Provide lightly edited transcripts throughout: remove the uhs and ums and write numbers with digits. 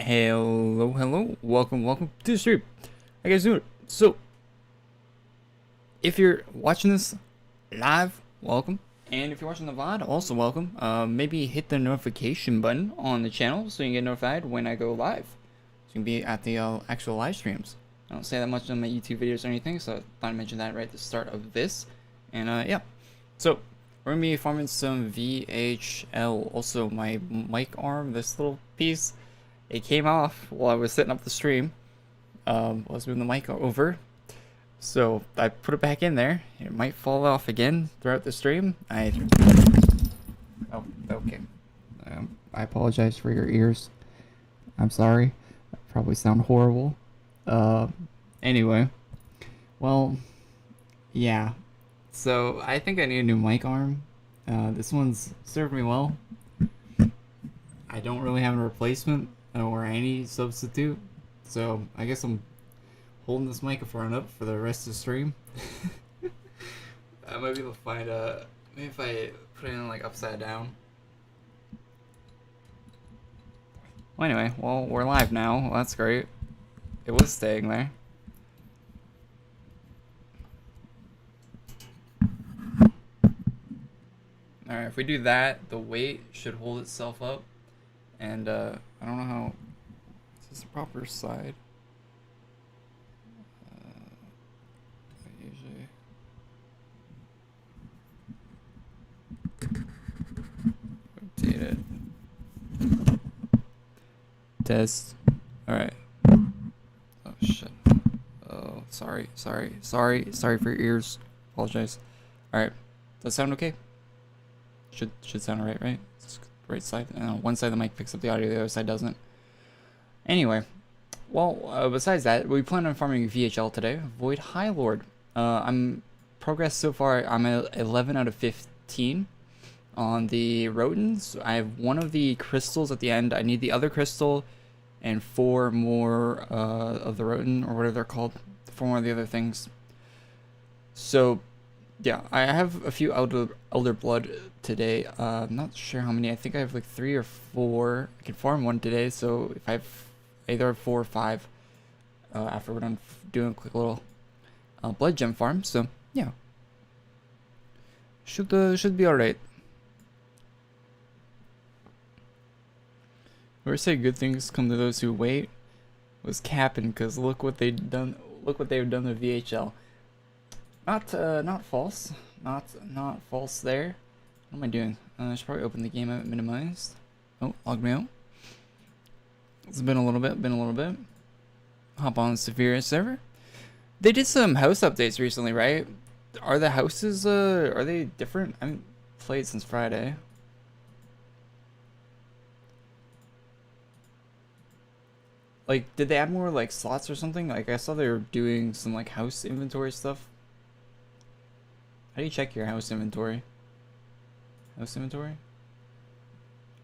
Hello, welcome to the stream. How you guys doing? So, if you're watching this live, welcome. And if you're watching the VOD, also welcome. Maybe hit the notification button on the channel so you can get notified when I go live. So you can be at the actual live streams. I don't say that much on my YouTube videos or anything, so I thought I'd mention that right at the start of this. And yeah, so we're gonna be farming some VHL. Also, my mic arm, this little piece, it came off while I was setting up the stream. I was moving the mic over, so I put it back in there. It might fall off again throughout the stream. Oh, okay. I apologize for your ears. I'm sorry. I probably sound horrible. Anyway, well, yeah. So I think I need a new mic arm. This one's served me well. I don't really have a replacement or any substitute, so I guess I'm holding this microphone up for the rest of the stream. I might be able to find maybe if I put it in like upside down. Well, anyway, well, we're live now. Well, that's great. It was staying there. Alright, if we do that, the weight should hold itself up. And I don't know how. Is this the proper side? Usually. Rotate it. Test. Alright. Oh shit. Oh, sorry for your ears. Apologize. Alright. Does that sound okay? Should sound alright, right? It's right side. One side of the mic picks up the audio, the other side doesn't. Anyway, well, besides that, we plan on farming VHL today. Void High Lord. I'm progressed so far. I'm at 11 out of 15 on the rodents. I have one of the crystals at the end. I need the other crystal and 4 more of the rodent, or whatever they're called. 4 more of the other things. So, yeah, I have a few elder blood today. I'm not sure how many. I think I have like 3 or 4. I can farm 1 today, so if I have either 4 or 5 after we're done doing a quick little blood gem farm. So yeah, should be all right. Whoever say good things come to those who wait was capping, because look what they've done. Look what they've done to VHL. Not false. Not false there. What am I doing? I should probably open the game out minimized. Oh, log me out. It's been a little bit. Hop on the Severe server. They did some house updates recently, right? Are the houses are they different? I haven't played since Friday. Like, did they add more like slots or something? Like, I saw they were doing some like house inventory stuff. How do you check your house inventory? House inventory?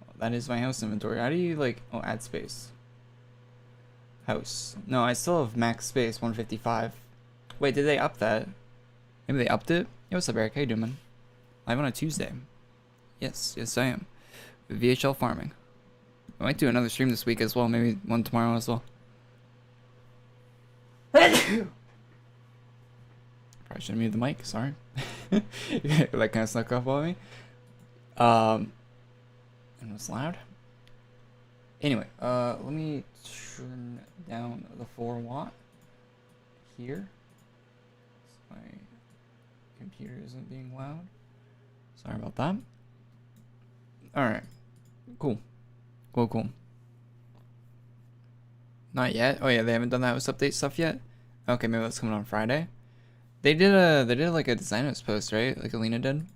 Oh, that is my house inventory. How do you like, oh, add space. House. No, I still have max space, 155. Wait, did they up that? Maybe they upped it? Yo, what's up, Eric? How you doing, man? Live on a Tuesday. Yes, I am. VHL farming. I might do another stream this week as well. Maybe one tomorrow as well. Probably shouldn't mute the mic. Sorry. That kind of snuck up on me. And it was loud. Anyway, let me turn down the 4 watt here. So my computer isn't being loud. Sorry about that. Alright. Cool. Not yet. Oh yeah, they haven't done that house update stuff yet. Okay, maybe that's coming on Friday. They did like a design notes post, right? Like Alina did,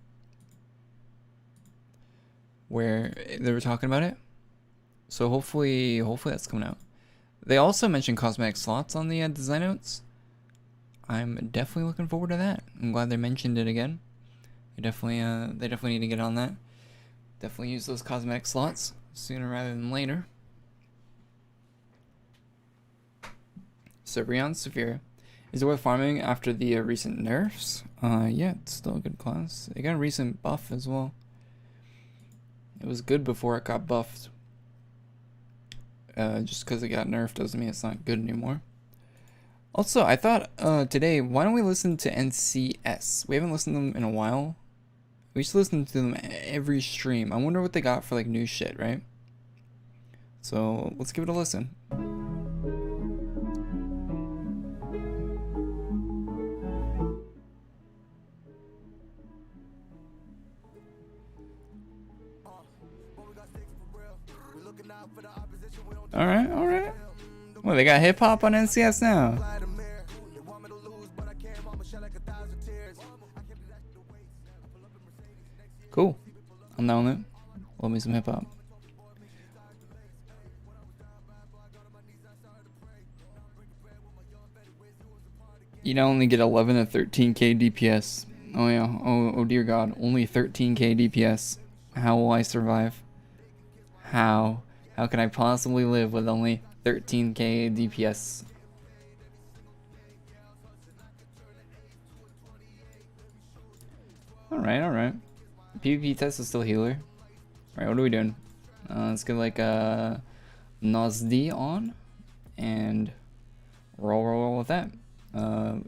where they were talking about it. So hopefully that's coming out. They also mentioned cosmetic slots on the design notes. I'm definitely looking forward to that. I'm glad they mentioned it again. They definitely need to get on that. Definitely use those cosmetic slots sooner rather than later. So Rion Severe. Is it worth farming after the recent nerfs? Yeah, it's still a good class. It got a recent buff as well. It was good before it got buffed. Just because it got nerfed doesn't mean it's not good anymore. Also, I thought today, why don't we listen to NCS? We haven't listened to them in a while. We used to listen to them every stream. I wonder what they got for like new shit, right? So let's give it a listen. Alright, alright. Well, they got hip hop on NCS now. Cool. I'm down with it. Love me some hip hop. You don't only get 11 to 13k DPS. Oh yeah. Oh dear God. Only 13k DPS. How will I survive? How? How can I possibly live with only 13k DPS? Alright, alright. PvP test is still healer. Alright, what are we doing? Let's get like Nosd on and roll with that. I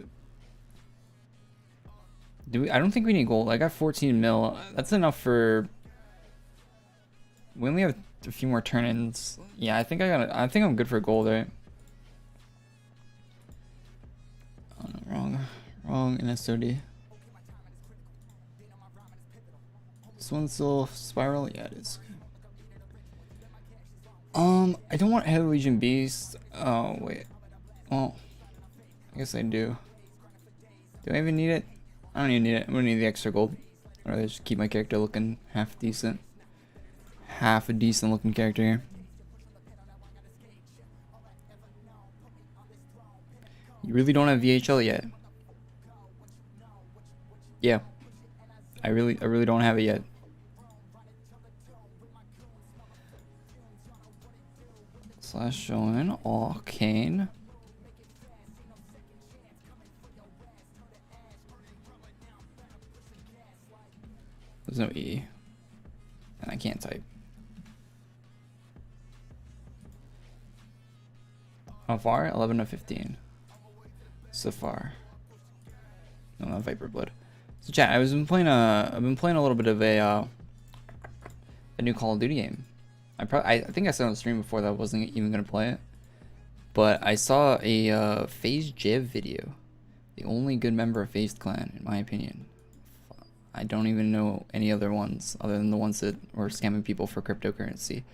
don't think we need gold. I got 14 mil. That's enough for. We only have a few more turn-ins. Yeah, I think I'm good for gold, right? Oh no, wrong NSOD. This one's still spiral. Yeah, it is. I don't want Heavy Legion Beast. Oh wait. Well, I guess I do. Do I even need it? I don't even need it. I'm gonna need the extra gold. I'd rather just keep my character looking half decent. Half a decent looking character here. You really don't have VHL yet. Yeah. I really don't have it yet. Slash join Arcane. There's no E. And I can't type. How far? 11 to 15. So far. No, not Viper Blood. So chat, I've been playing a little bit of a new Call of Duty game. I think I said on the stream before that I wasn't even gonna play it. But I saw a FaZe Jiv video. The only good member of FaZe Clan, in my opinion. I don't even know any other ones other than the ones that were scamming people for cryptocurrency.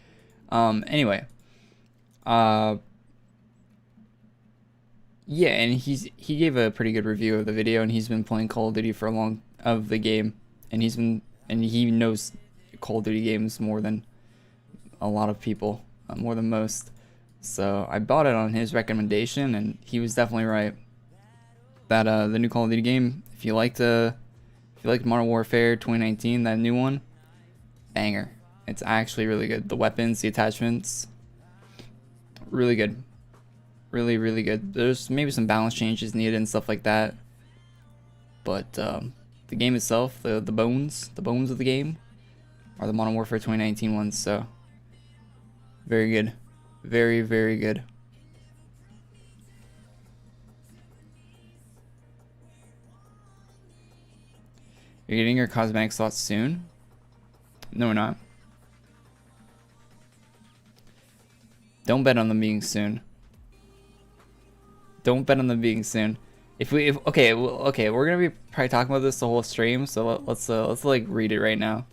Anyway. Yeah, and he gave a pretty good review of the video, and he's been playing Call of Duty for a long of the game, and he knows Call of Duty games more than a lot of people, more than most. So I bought it on his recommendation, and he was definitely right. That the new Call of Duty game, if you liked Modern Warfare 2019, that new one, banger. It's actually really good. The weapons, the attachments, really good. Really, really good. There's maybe some balance changes needed and stuff like that. But the game itself, the bones of the game are the Modern Warfare 2019 ones, so very good. Very, very good. You're getting your cosmetic slots soon? No, we're not. Don't bet on them being soon. Don't bet on them being soon. Okay, we're gonna be probably talking about this the whole stream, so let's like read it right now.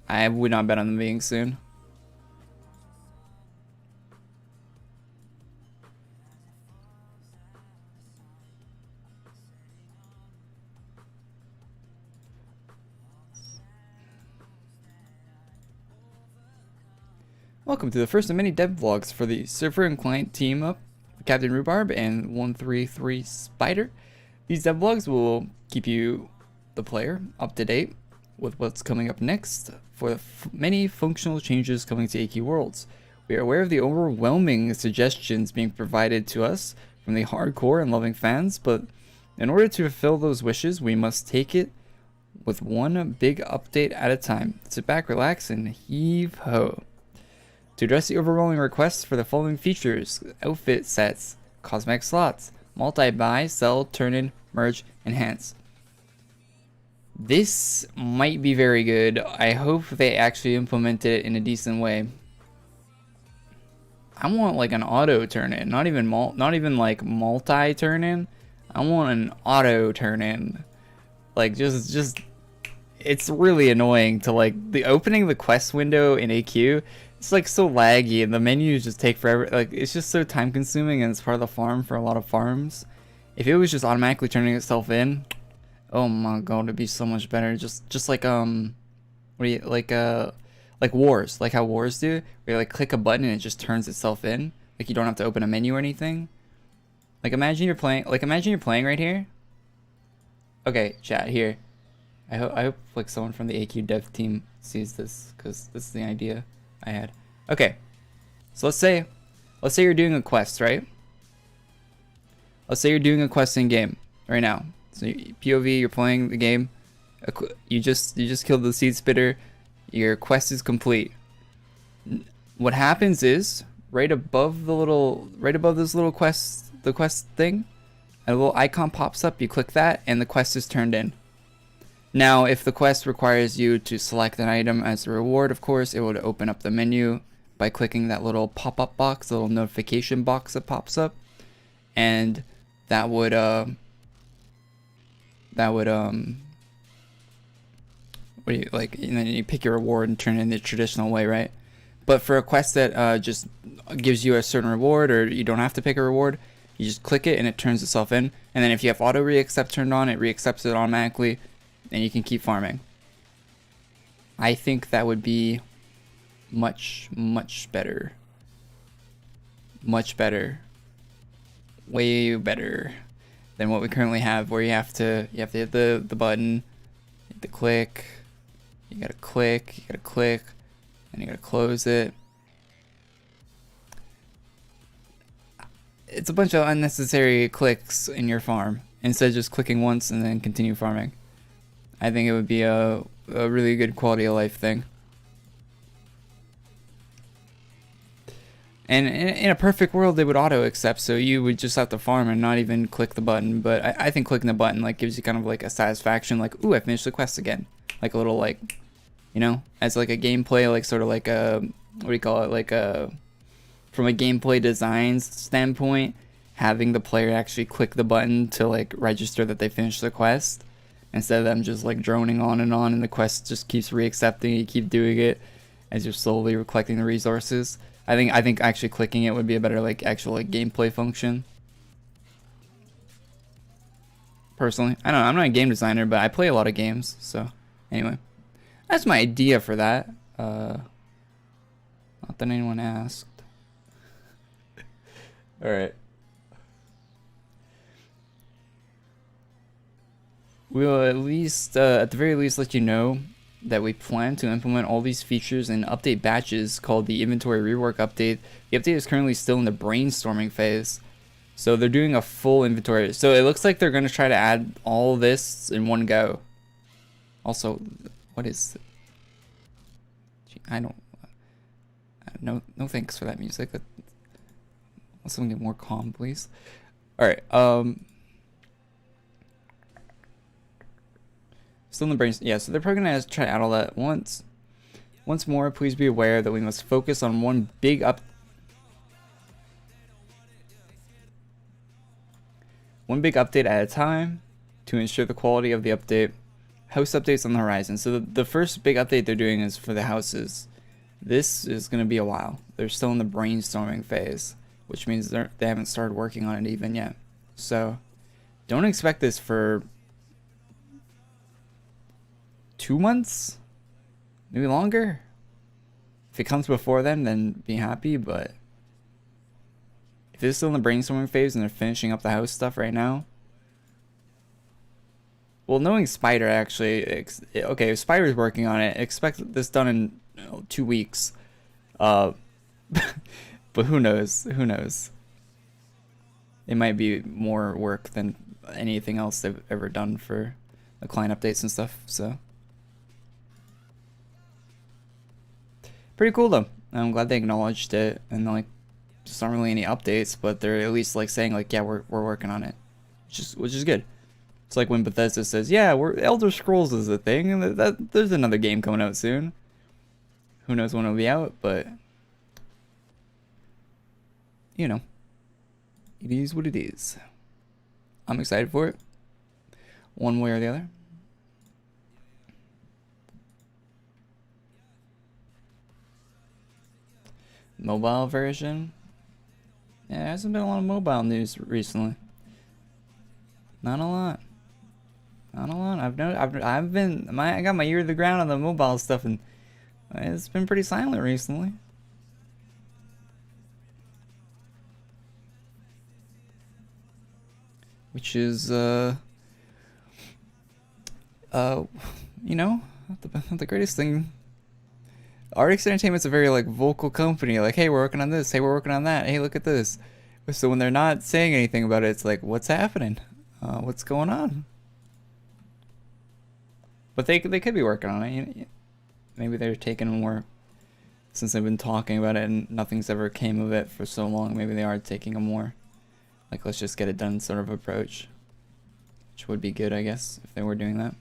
I would not bet on them being soon. Welcome to the first of many dev vlogs for the server and client team up. Captain Rhubarb and 133 Spider. These dev vlogs will keep you, the player, up to date with what's coming up next for the many functional changes coming to AQ Worlds. We are aware of the overwhelming suggestions being provided to us from the hardcore and loving fans, but in order to fulfill those wishes, we must take it with one big update at a time. Sit back, relax, and heave ho. To address the overwhelming requests for the following features: outfit sets, cosmetic slots, multi-buy, sell, turn in, merge, enhance. This might be very good. I hope they actually implement it in a decent way. I want like an auto turn in, not even like multi turn in. I want an auto turn in. Like just it's really annoying to like opening the quest window in AQ. It's like so laggy and the menus just take forever. Like it's just so time consuming and it's part of the farm for a lot of farms. If it was just automatically turning itself in, oh my god, it'd be so much better. Just like what do you like wars, like how wars do, where you like click a button and it just turns itself in. Like you don't have to open a menu or anything. Like imagine you're playing right here. Okay, chat here. I hope like someone from the AQ dev team sees this, because this is the idea I had. Okay, so let's say you're doing a quest, right? Let's say you're doing a quest in game right now. So POV, you're playing the game. You just killed the seed spitter. Your quest is complete. What happens is right above this little quest, the quest thing, a little icon pops up. You click that, and the quest is turned in. Now, if the quest requires you to select an item as a reward, of course, it would open up the menu by clicking that little pop-up box, the little notification box that pops up, and that would what do you like? And then you pick your reward and turn it in the traditional way, right? But for a quest that just gives you a certain reward, or you don't have to pick a reward, you just click it and it turns itself in. And then if you have auto re-accept turned on, it re-accepts it automatically, and you can keep farming. I think that would be much better. Much better. Way better than what we currently have, where you have to hit the button, hit the click, you gotta click, and you gotta close it. It's a bunch of unnecessary clicks in your farm instead of just clicking once and then continue farming. I think it would be a really good quality of life thing. And in a perfect world, they would auto accept, so you would just have to farm and not even click the button. But I think clicking the button like gives you kind of like a satisfaction, like, ooh, I finished the quest again. Like a little, like, you know, as like a gameplay, like sort of like a, what do you call it, like a, from a gameplay design standpoint, having the player actually click the button to like register that they finished the quest, instead of them just like droning on and the quest just keeps re-accepting, you keep doing it as you're slowly collecting the resources. I think actually clicking it would be a better like actual like gameplay function. Personally, I don't know, I'm not a game designer, but I play a lot of games, so anyway, that's my idea for that. Not that anyone asked. All right. We'll at least, at the very least, let you know that we plan to implement all these features in update batches called the inventory rework update. The update is currently still in the brainstorming phase, so they're doing a full inventory. So it looks like they're going to try to add all this in one go. Also, what is it? I don't, no thanks for that music. Let's something more calm, please. All right, still in the brains. Yeah, so they're probably gonna try to add all that once. Once more, please be aware that we must focus on one big update at a time to ensure the quality of the update. House updates on the horizon. So the first big update they're doing is for the houses. This is gonna be a while. They're still in the brainstorming phase, which means they haven't started working on it even yet. So don't expect this for 2 months, maybe longer. If it comes before then be happy, but if it's still in the brainstorming phase and they're finishing up the house stuff right now, well, knowing Spider actually, okay, if Spider's working on it, expect this done in 2 weeks. But who knows? It might be more work than anything else they've ever done for the client updates and stuff, so pretty cool though. I'm glad they acknowledged it, and like, just aren't really any updates, but they're at least like saying like, yeah, we're working on it, which is good. It's like when Bethesda says, yeah, we're Elder Scrolls is a thing, and that there's another game coming out soon. Who knows when it'll be out, but you know, it is what it is. I'm excited for it, one way or the other. Mobile version. Yeah, there hasn't been a lot of mobile news recently. Not a lot. Not a lot. I got my ear to the ground on the mobile stuff, and it's been pretty silent recently. Which is you know, not the greatest thing. Artix Entertainment's a very like vocal company. Like, hey, we're working on this. Hey, we're working on that. Hey, look at this. So when they're not saying anything about it, it's like, what's happening? What's going on? But they could be working on it. Maybe they're taking more, since they've been talking about it and nothing's ever came of it for so long. Maybe they are taking a more like, let's just get it done sort of approach, which would be good, I guess, if they were doing that.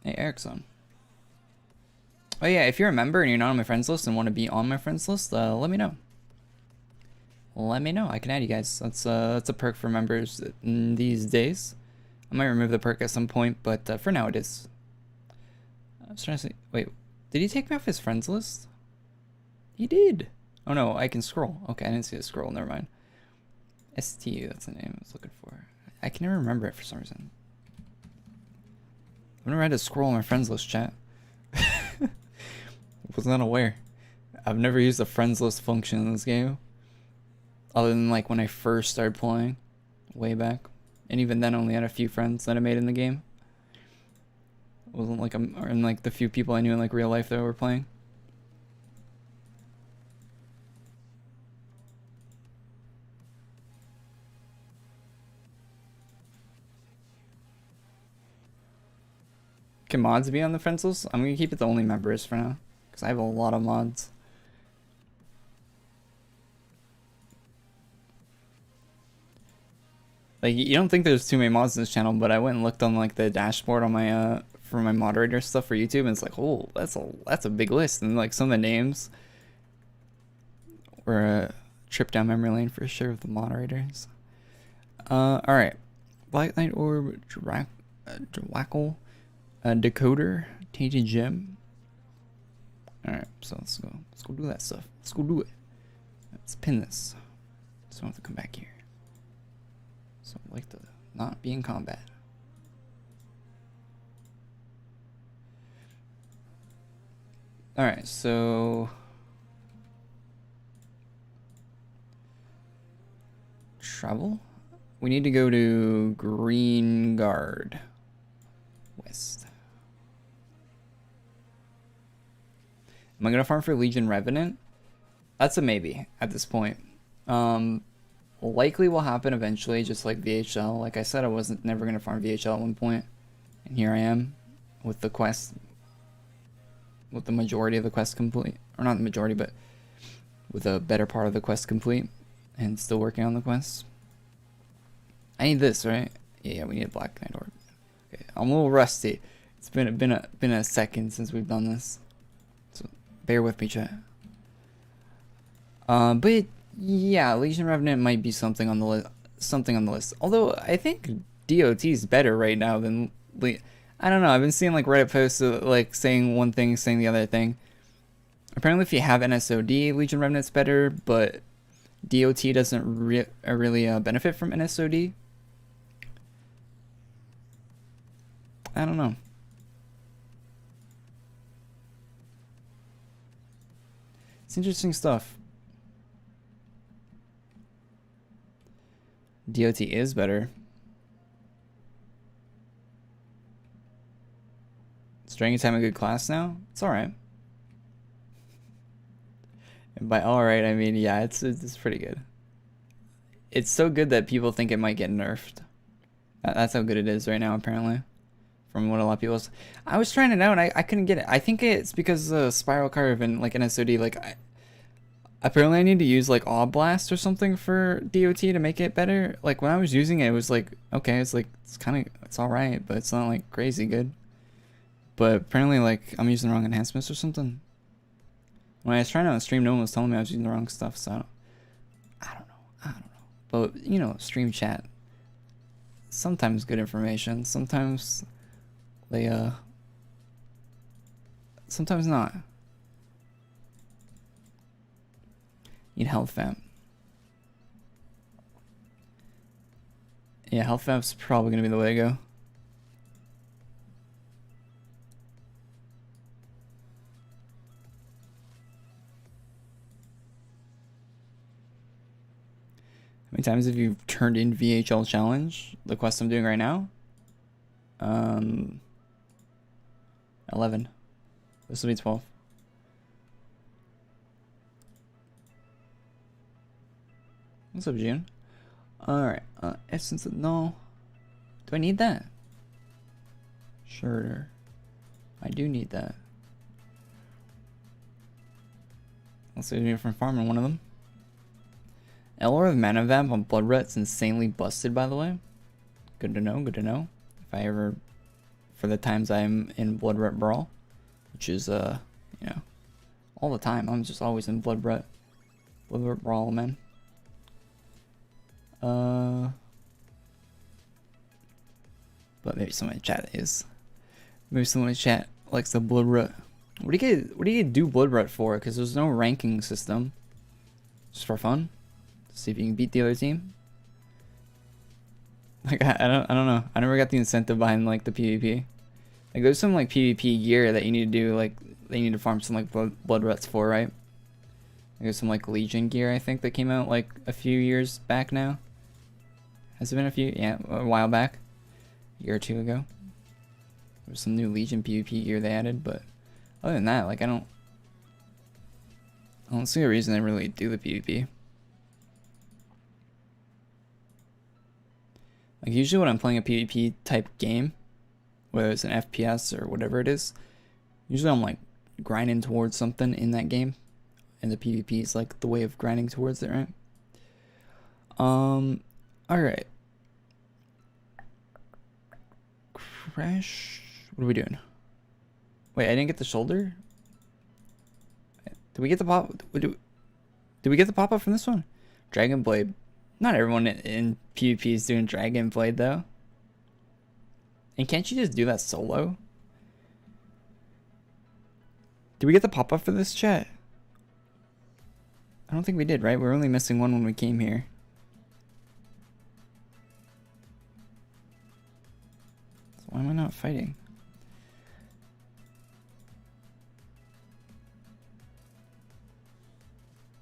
Hey, Eric's on. Oh yeah, if you're a member and you're not on my friends list and want to be on my friends list, let me know. Let me know. I can add you guys. That's a perk for members these days. I might remove the perk at some point, but for now it is. I was trying to say, wait, did he take me off his friends list? He did. Oh no, I can scroll. Okay, I didn't see the scroll. Never mind. STU, that's the name I was looking for. I can never remember it for some reason. I've never had to scroll on my friends list, chat. Was not aware. I've never used the friends list function in this game, other than like when I first started playing, way back, and even then only had a few friends that I made in the game. It wasn't like or in like the few people I knew in like real life that were playing. Can mods be on the friends list? I'm gonna keep it the only members for now, because I have a lot of mods. Like, you don't think there's too many mods in this channel, but I went and looked on like the dashboard on my for my moderator stuff for YouTube, and it's like, oh, that's a big list, and like some of the names were a trip down memory lane for sure with the moderators. All right, Black Knight Orb, Drackle, Decoder, Tainted Gem. All right, so let's go do that stuff. Let's go do it. Let's pin this, so I don't have to come back here. So I like to not be in combat. Alright, so travel? We need to go to Green Guard West. Am I gonna farm for Legion Revenant? That's a maybe at this point. Likely will happen eventually, just like VHL. Like I said, I wasn't never gonna farm VHL at one point, and here I am with the quest, with the majority of the quest complete, or not the majority, but with a better part of the quest complete, and still working on the quest. I need this, right? Yeah, we need a Black Knight Orb. Okay, I'm a little rusty. It's been a second since we've done this, so bear with me, chat. But yeah, Legion Revenant might be something on the list. Although I think DOT is better right now than I don't know. I've been seeing like Reddit posts like saying one thing, saying the other thing. Apparently, if you have NSOD, Legion Revenant's better, but DOT doesn't really benefit from NSOD. I don't know. It's interesting stuff. DOT is better. Straying Time a good class now? It's alright. And by alright, I mean, yeah, it's pretty good. it's so good that people think it might get nerfed. That's how good it is right now, apparently. From what a lot of people... I was trying it out, and I couldn't get it. I think it's because the Spiral Carve and, like, NSOD, like... apparently I need to use, like, Awe Blast or something for DOT to make it better. Like, when I was using it, it was like, okay, it's like, it's kind of... it's alright, but it's not, like, crazy good. But apparently, like, I'm using the wrong enhancements or something. When I was trying to stream, no one was telling me I was using the wrong stuff, so... I don't know. But, you know, stream chat... sometimes good information, sometimes they sometimes not. Need health vamp. Yeah, health vamp's probably gonna be the way to go. How many times have you turned in VHL challenge? The quest I'm doing right now? 11. This will be 12. What's up, June? Alright, essence of... no. Do I need that? Sure. I do need that. Let's save me from farming one of them. Elor of Mana Vamp on Blood Ret's insanely busted, by the way. Good to know, good to know. If I ever... for the times I'm in Blood Ret Brawl. Which is, you know... all the time. I'm just always in Blood Ret Brawl, man. But maybe someone in chat is. Maybe someone in chat likes the Blood Ret. What do you do Blood Ret for? Because there's no ranking system. Just for fun. See if you can beat the other team. Like I don't know. I never got the incentive behind like the PvP. Like there's some like PvP gear that you need to do, like they need to farm some like blood rets for, right? Like, there's some like Legion gear I think that came out like a few years back now. Has it been a few? Yeah, a while back. A year or two ago. There's some new Legion PvP gear they added, but other than that, like I don't see a reason to really do the PvP. Like usually when I'm playing a PvP type game, whether it's an FPS or whatever it is, usually I'm like grinding towards something in that game, and the PvP is like the way of grinding towards it, right? All right. Crash. What are we doing? Wait, I didn't get the shoulder. Did we get the pop? Did we get the pop up from this one? Dragon Blade. Not everyone in PvP is doing Dragon Blade though. And can't you just do that solo? Did we get the pop up for this, chat? I don't think we did, right? We were only missing one when we came here. So why am I not fighting?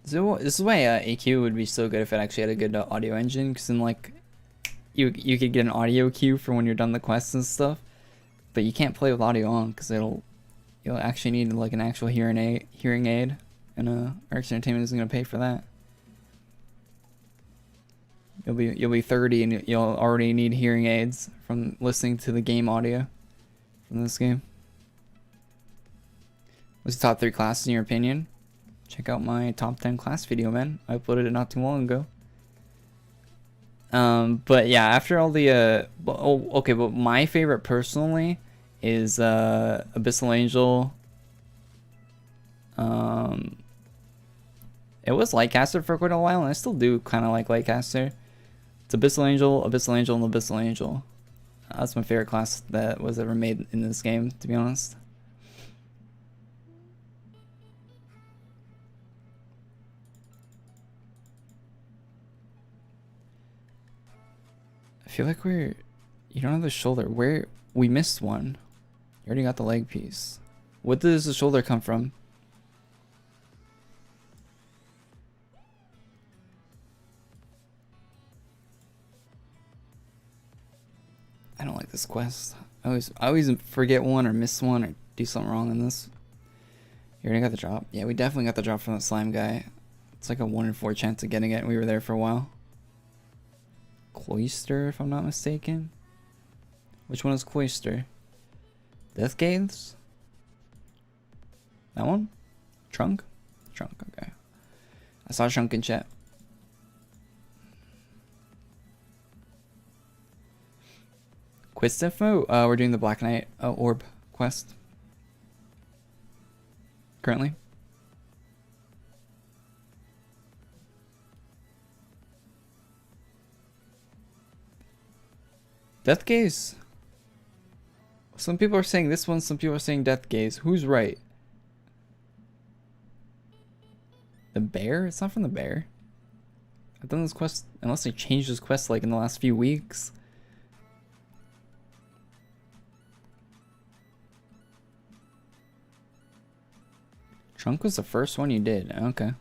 So this is why AQ would be so good if it actually had a good audio engine, because then like you could get an audio cue for when you're done the quests and stuff, but you can't play with audio on because you'll actually need like an actual hearing aid, and Arx Entertainment isn't gonna pay for that. You'll be 30 and you'll already need hearing aids from listening to the game audio from this game. What's the top 3 classes in your opinion? Check out my top 10 class video, man. I uploaded it not too long ago. But yeah, after all the okay, but my favorite personally is Abyssal Angel. It was Lightcaster for quite a while, and I still do kind of like Lightcaster. It's Abyssal Angel, and Abyssal Angel. That's my favorite class that was ever made in this game, to be honest. I feel like you don't have the shoulder. We missed one. You already got the leg piece. What does the shoulder come from? I don't like this quest. I always forget one or miss one or do something wrong in this. You already got the drop? Yeah, we definitely got the drop from the slime guy. It's like a 1 in 4 chance of getting it, and we were there for a while. Cloister, if I'm not mistaken. Which one is Cloister? Death Gates? That one? Trunk? Trunk, okay. I saw Trunk in chat. Quest info? We're doing the Black Knight Orb quest. Currently. Death Gaze? Some people are saying this one, some people are saying Death Gaze. Who's right? The bear? It's not from the bear. I've done this quest, unless they changed this quest like in the last few weeks. Trunk was the first one you did. Okay.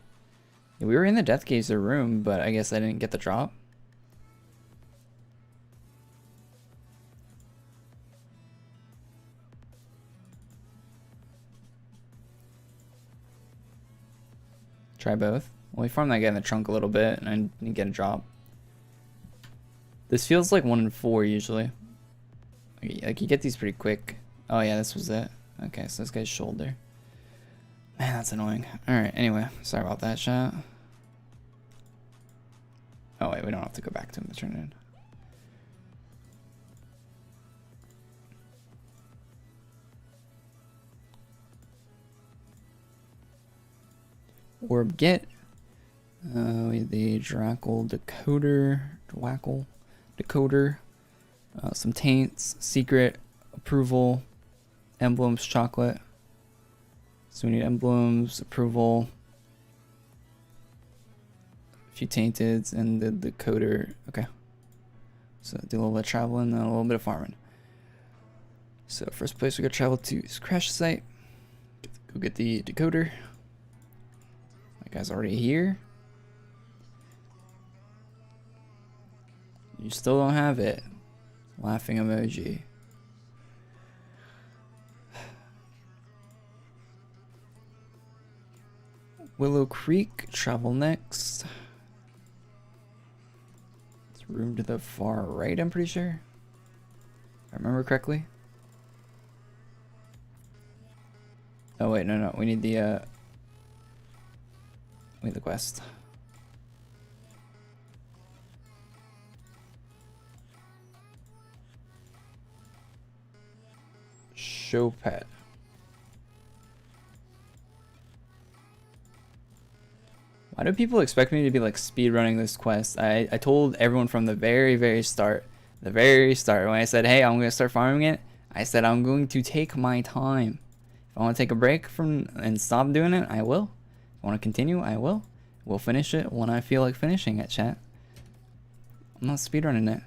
Yeah, we were in the Death Gazer room, but I guess I didn't get the drop. Try both. Well, we farmed that guy in the trunk a little bit, and I didn't get a drop. This feels like 1 in 4 usually. Like you get these pretty quick. Oh yeah, this was it. Okay, so this guy's shoulder. Man, that's annoying. Alright, anyway, sorry about that, chat. Oh wait, we don't have to go back to him to turn it in. Orb get. We have the Drackle decoder, some taints, secret, approval, emblems, chocolate. So we need emblems, approval, a few tainteds, and the decoder. Okay. So do a little bit of traveling and a little bit of farming. So first place we gotta travel to is Crash Site. Go get the decoder. That guy's already here. You still don't have it. Laughing emoji. Willow Creek, travel next. It's room to the far right, I'm pretty sure. If I remember correctly. Oh wait, no, we need the quest. Show pet. Why do people expect me to be like speed running this quest? I told everyone from the very start, when I said, hey, I'm gonna start farming it, I said I'm going to take my time. If I want to take a break from and stop doing it, I will. If I want to continue, I will. We'll finish it when I feel like finishing it, chat. I'm not speedrunning it.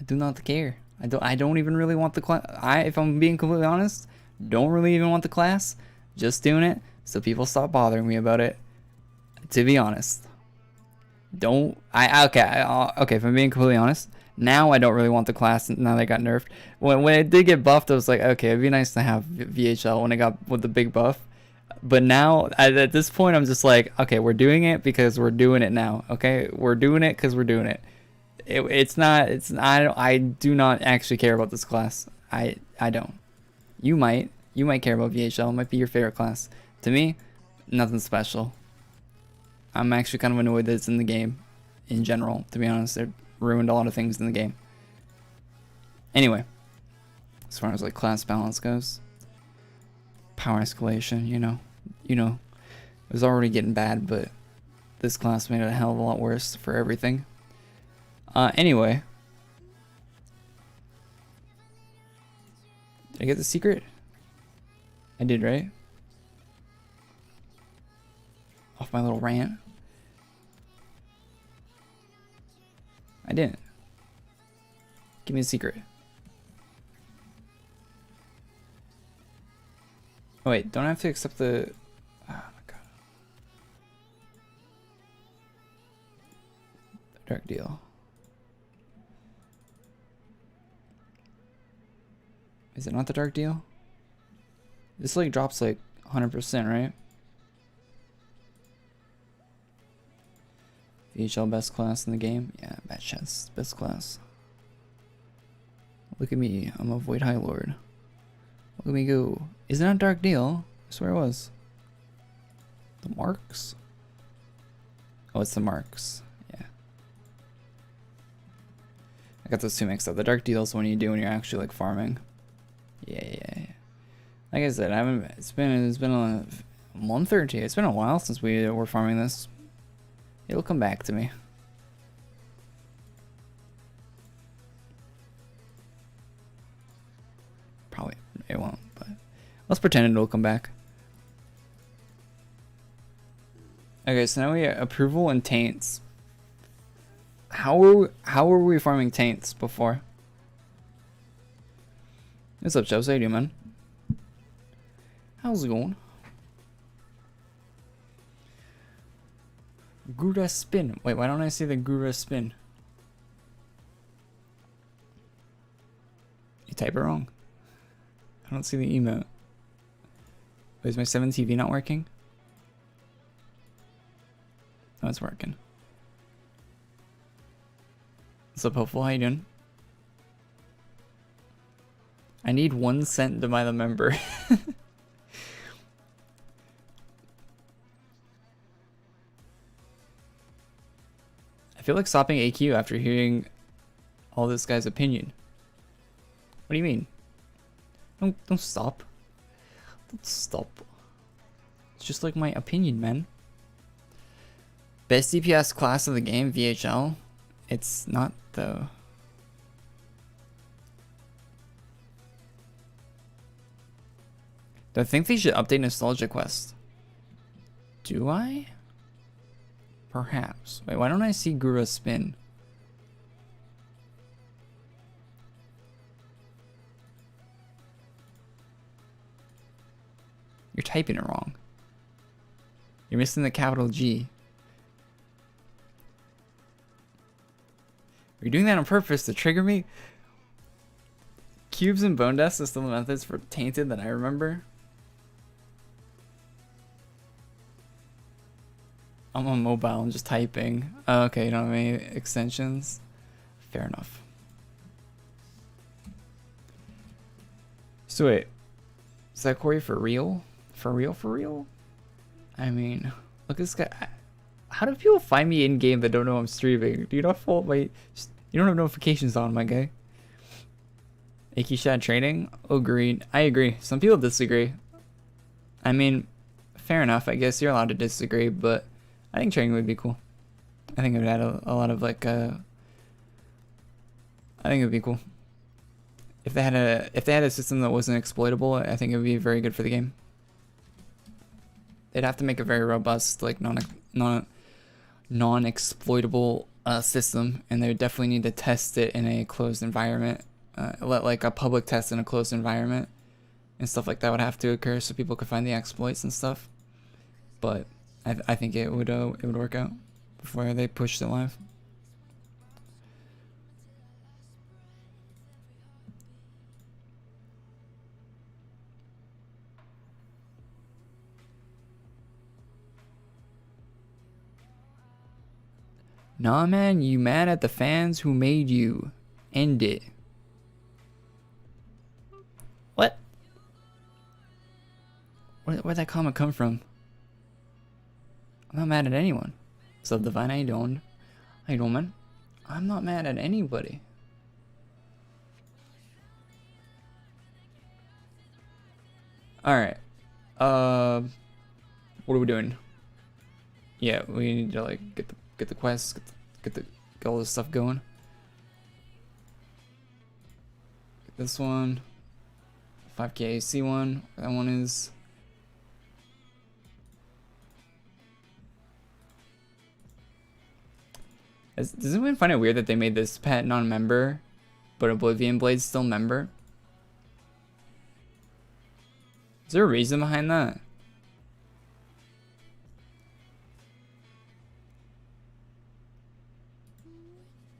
I do not care. I don't even really want the class. If I'm being completely honest, don't really even want the class. Just doing it so people stop bothering me about it. To be honest, okay. If I'm being completely honest, now I don't really want the class. Now they got nerfed. When it did get buffed, I was like, okay, it'd be nice to have VHL when it got with the big buff. But now at this point, I'm just like, okay, we're doing it because we're doing it now. Okay, we're doing it because we're doing it. I do not actually care about this class. I don't. You might care about VHL. It might be your favorite class. To me, nothing special. I'm actually kind of annoyed that it's in the game in general, to be honest. It ruined a lot of things in the game. Anyway, as far as like class balance goes, power escalation, you know, it was already getting bad, but this class made it a hell of a lot worse for everything. Anyway, did I get the secret? I did, right? Off my little rant. I didn't. Give me the secret. Oh wait, don't I have to accept the... Oh my god. The dark deal. Is it not the dark deal? This like drops like 100%, right? VHL best class in the game. Yeah, bad chest, best class. Look at me, I'm a Void High Lord. Look at me go. Isn't that a Dark Deal? I swear it was. The marks? Oh, it's the marks. Yeah. I got those two mixed up. The Dark Deal is when you do when you're actually like farming. Yeah. Like I said, I haven't. It's been a month or two. It's been a while since we were farming this. It'll come back to me. Probably it won't, but let's pretend it'll come back. Okay, so now we have approval and taints. How were we farming taints before? What's up, Joe? How you doing, man? How's it going? Gura spin. Wait, why don't I see the Gura spin? You type it wrong. I don't see the emote. Wait, is my 7 TV not working? Oh, it's working. What's up, Hopeful? How you doing? I need 1 cent to buy the member. I feel like stopping AQ after hearing all this guy's opinion. What do you mean? Don't stop. Don't stop. It's just like my opinion, man. Best DPS class of the game, VHL. It's not though. Do I think they should update Nostalgia Quest? Do I? Perhaps. Wait, why don't I see Gura spin? You're typing it wrong. You're missing the capital G. Are you doing that on purpose to trigger me? Cubes and bone dust are still the methods for tainted that I remember. I'm on mobile, I'm just typing. Oh, okay, you don't have any extensions? Fair enough. So wait, is that Corey for real? For real? I mean, look at this guy. How do people find me in game that don't know I'm streaming? Do you not follow my? You don't have notifications on, my guy. Aki Shad training? Agreed. I agree. Some people disagree. I mean, fair enough. I guess you're allowed to disagree, but I think training would be cool. I think it would add a lot of like. I think it would be cool. If they had a system that wasn't exploitable, I think it would be very good for the game. They'd have to make a very robust, like non-exploitable system, and they would definitely need to test it in a closed environment. Let like a public test in a closed environment and stuff like that would have to occur so people could find the exploits and stuff. But I think it would work out before they pushed it live. Nah, man, you mad at the fans who made you. End it. What? Where'd that comment come from? I'm not mad at anyone. Sub Divine, how you doing? How you doing, man? I'm not mad at anybody. Alright. What are we doing? Yeah, we need to like get the quests, get all this stuff going. Get this one. 5k AC one. That one is. Does anyone find it weird that they made this pet non-member, but Oblivion Blade's still member? Is there a reason behind that?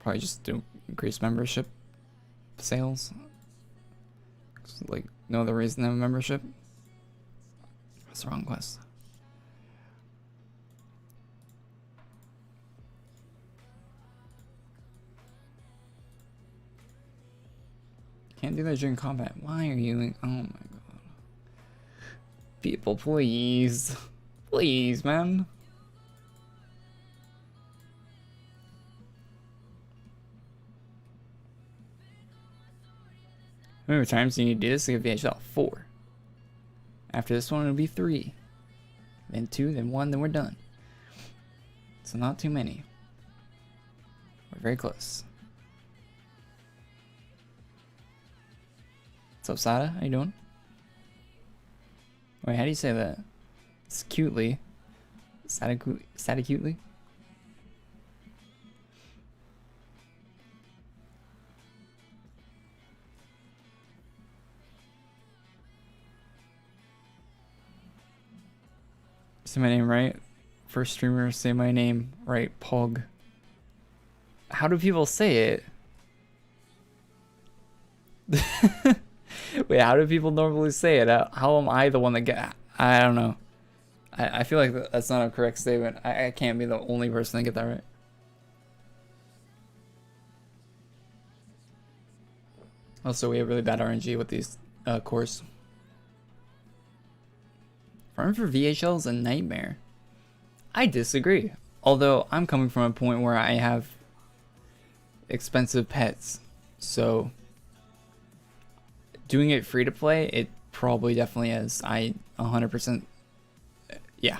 Probably just to increase membership sales. Like, no other reason to have a membership. That's the wrong quest. Can't do that during combat. Why are you like, oh my god. People, please. Please, man. How many times do you need to do this to get VHL? 4. After this one, it'll be 3. Then 2, then 1, then we're done. So not too many. We're very close. What's up, Sada? How you doing? Wait, how do you say that? It's cutely. Sada cutely? Say my name right. First streamer, say my name right. Pog. How do people say it? Wait, how do people normally say it? How am I the one that get? I don't know. I feel like that's not a correct statement. I can't be the only person to get that right. Also, we have really bad RNG with these cores. Farming for VHL is a nightmare. I disagree. Although I'm coming from a point where I have expensive pets, so doing it free to play, it probably definitely is. 100%, yeah.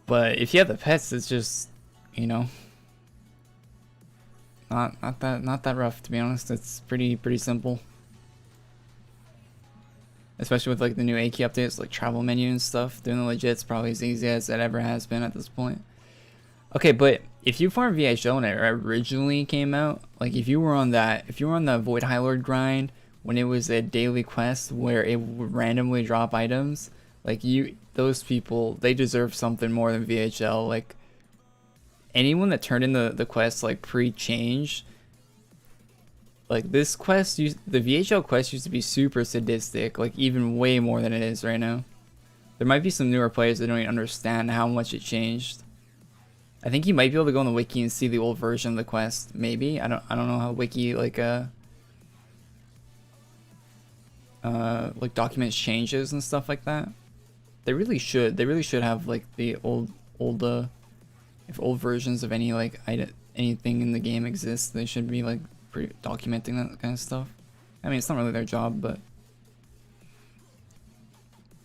But if you have the pets, it's just, you know, not that rough, to be honest. It's pretty simple. Especially with like the new AQ updates, like travel menu and stuff. Doing the legit's probably as easy as it ever has been at this point. Okay, but if you farmed VHL when it originally came out, like if you were on the Void High Lord grind when it was a daily quest where it would randomly drop items, like those people, they deserve something more than VHL. Like anyone that turned in the quest like pre-change, like this quest, the VHL quest used to be super sadistic, like even way more than it is right now. There might be some newer players that don't even understand how much it changed. I think you might be able to go on the wiki and see the old version of the quest. Maybe I don't know how wiki like documents changes and stuff like that. They really should. They really should have like the old if old versions of any like anything in the game exists. They should be like documenting that kind of stuff. I mean, it's not really their job, but it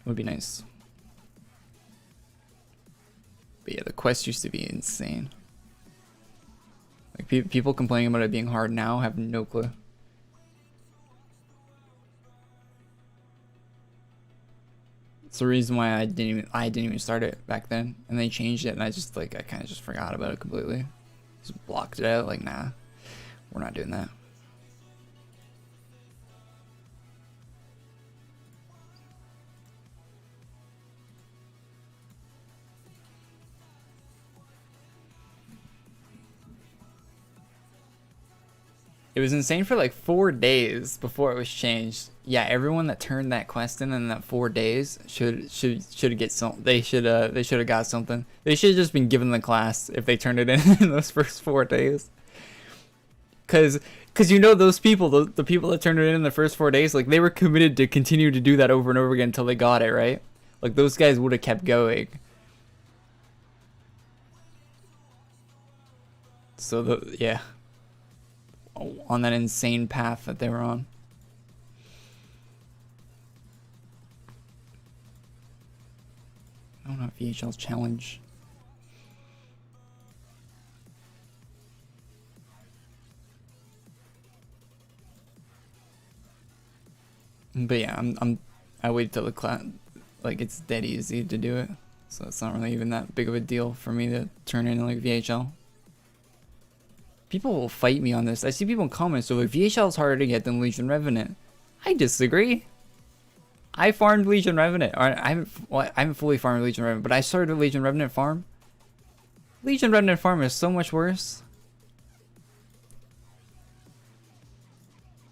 would be nice. But yeah, the quest used to be insane. Like people complaining about it being hard now have no clue. It's the reason why I didn't even start it back then, and they changed it, and I kind of just forgot about it completely. Just blocked it out. Like, nah, we're not doing that. It was insane for like 4 days before it was changed. Yeah, everyone that turned that quest in that 4 days should get some. They should have got something. They should have just been given the class if they turned it in those first 4 days. Cause you know those people, the people that turned it in the first 4 days, like they were committed to continue to do that over and over again until they got it right. Like those guys would have kept going. So yeah. On that insane path that they were on. I don't know, VHL's challenge. But yeah, I wait till the class, like it's dead easy to do it, so it's not really even that big of a deal for me to turn in like VHL. People will fight me on this. I see people in comments, so like VHL is harder to get than Legion Revenant. I disagree. I farmed Legion Revenant. I haven't fully farmed Legion Revenant, but I started a Legion Revenant farm. Legion Revenant farm is so much worse.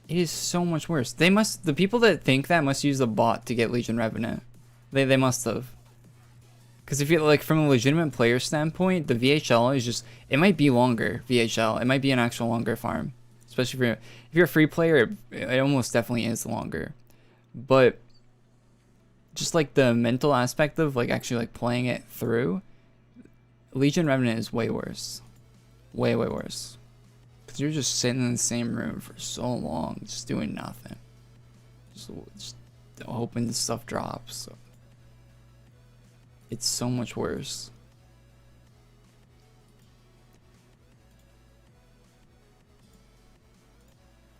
It is so much worse. The people that think that must use a bot to get Legion Revenant. They must have. Because if you like from a legitimate player standpoint, the VHL is just, it might be longer VHL. It might be an actual longer farm. Especially if you're a free player, it almost definitely is longer. But just like the mental aspect of like actually like playing it through, Legion Remnant is way worse. Way worse. Because you're just sitting in the same room for so long, just doing nothing. Just hoping the stuff drops. So it's so much worse.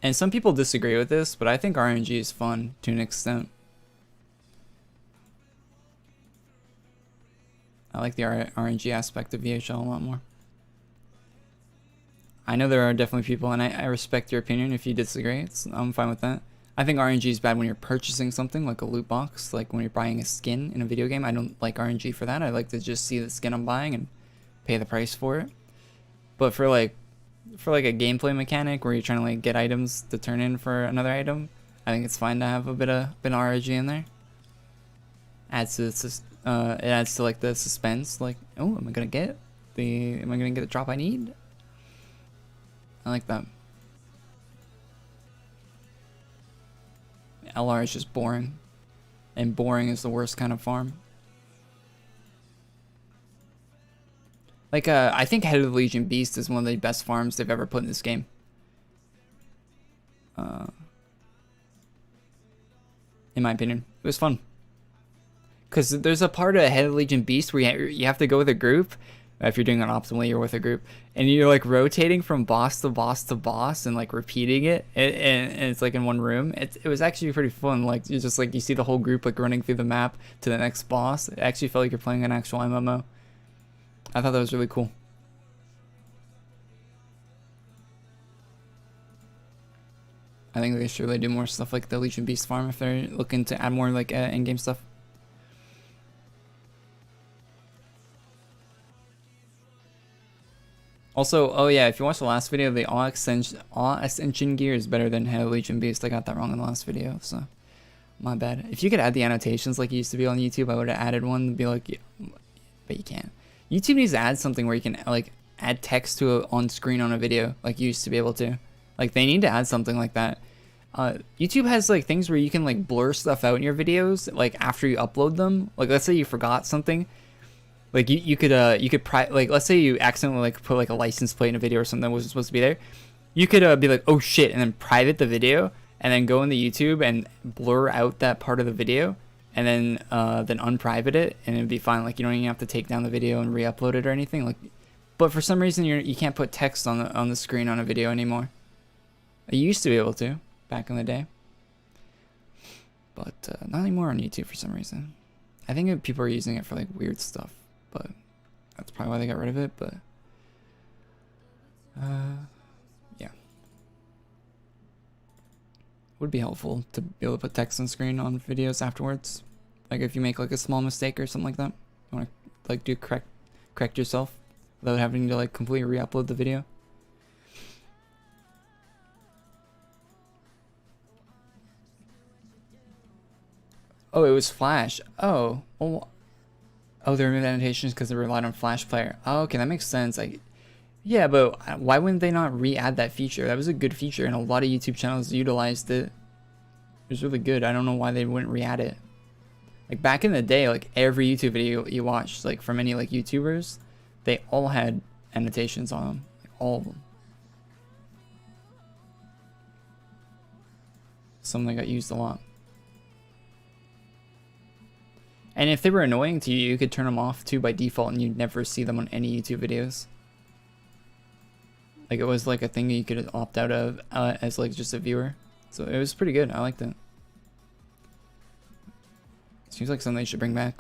And some people disagree with this, but I think RNG is fun to an extent. I like the RNG aspect of VHL a lot more. I know there are definitely people, and I respect your opinion if you disagree. I'm fine with that. I think RNG is bad when you're purchasing something like a loot box, like when you're buying a skin in a video game. I don't like RNG for that. I like to just see the skin I'm buying and pay the price for it. But for like a gameplay mechanic where you're trying to like get items to turn in for another item, I think it's fine to have a bit of RNG in there. Adds to it adds to like the suspense. Like, oh, am I gonna get the drop I need? I like that. LR is just boring, and boring is the worst kind of farm. Like, I think Head of the Legion Beast is one of the best farms they've ever put in this game. In my opinion, it was fun. Because there's a part of Head of the Legion Beast where you have to go with a group, if you're doing it optimally or with a group, and you're like rotating from boss to boss to boss and like repeating it, and it's like in one room. It was actually pretty fun. Like you just like you see the whole group like running through the map to the next boss. It actually felt like you're playing an actual MMO. I thought that was really cool. I think they should really do more stuff like the Legion Beast farm if they're looking to add more like in-game stuff. Also, oh yeah, if you watched the last video, the Awe Ascension gear is better than Head of Legion Beast. I got that wrong in the last video, so my bad. If you could add the annotations like it used to be on YouTube, I would have added one to be like, yeah, but you can't. YouTube needs to add something where you can like add text to on screen on a video like you used to be able to. Like they need to add something like that. YouTube has like things where you can like blur stuff out in your videos like after you upload them. Like let's say you forgot something. Like you could like let's say you accidentally like put like a license plate in a video or something that wasn't supposed to be there. You could be like, oh shit, and then private the video and then go into YouTube and blur out that part of the video and then unprivate it and it'd be fine. Like you don't even have to take down the video and re-upload it or anything. Like, but for some reason you can't put text on the screen on a video anymore. You used to be able to back in the day, but not anymore on YouTube for some reason. I think people are using it for like weird stuff. But that's probably why they got rid of it, but yeah. Would be helpful to be able to put text on screen on videos afterwards. Like if you make like a small mistake or something like that. You wanna like correct yourself without having to like completely re-upload the video. Oh, it was Flash. Oh, well, oh, they removed annotations because they relied on Flash Player. Oh, okay, that makes sense. Yeah, but why wouldn't they not re-add that feature? That was a good feature, and a lot of YouTube channels utilized it. It was really good. I don't know why they wouldn't re-add it. Like back in the day, like every YouTube video you watched, like from any like YouTubers, they all had annotations on them, like all of them. Something that got used a lot. And if they were annoying to you, you could turn them off too by default and you'd never see them on any YouTube videos. Like it was like a thing that you could opt out of as like just a viewer. So it was pretty good. I liked it. Seems like something they should bring back.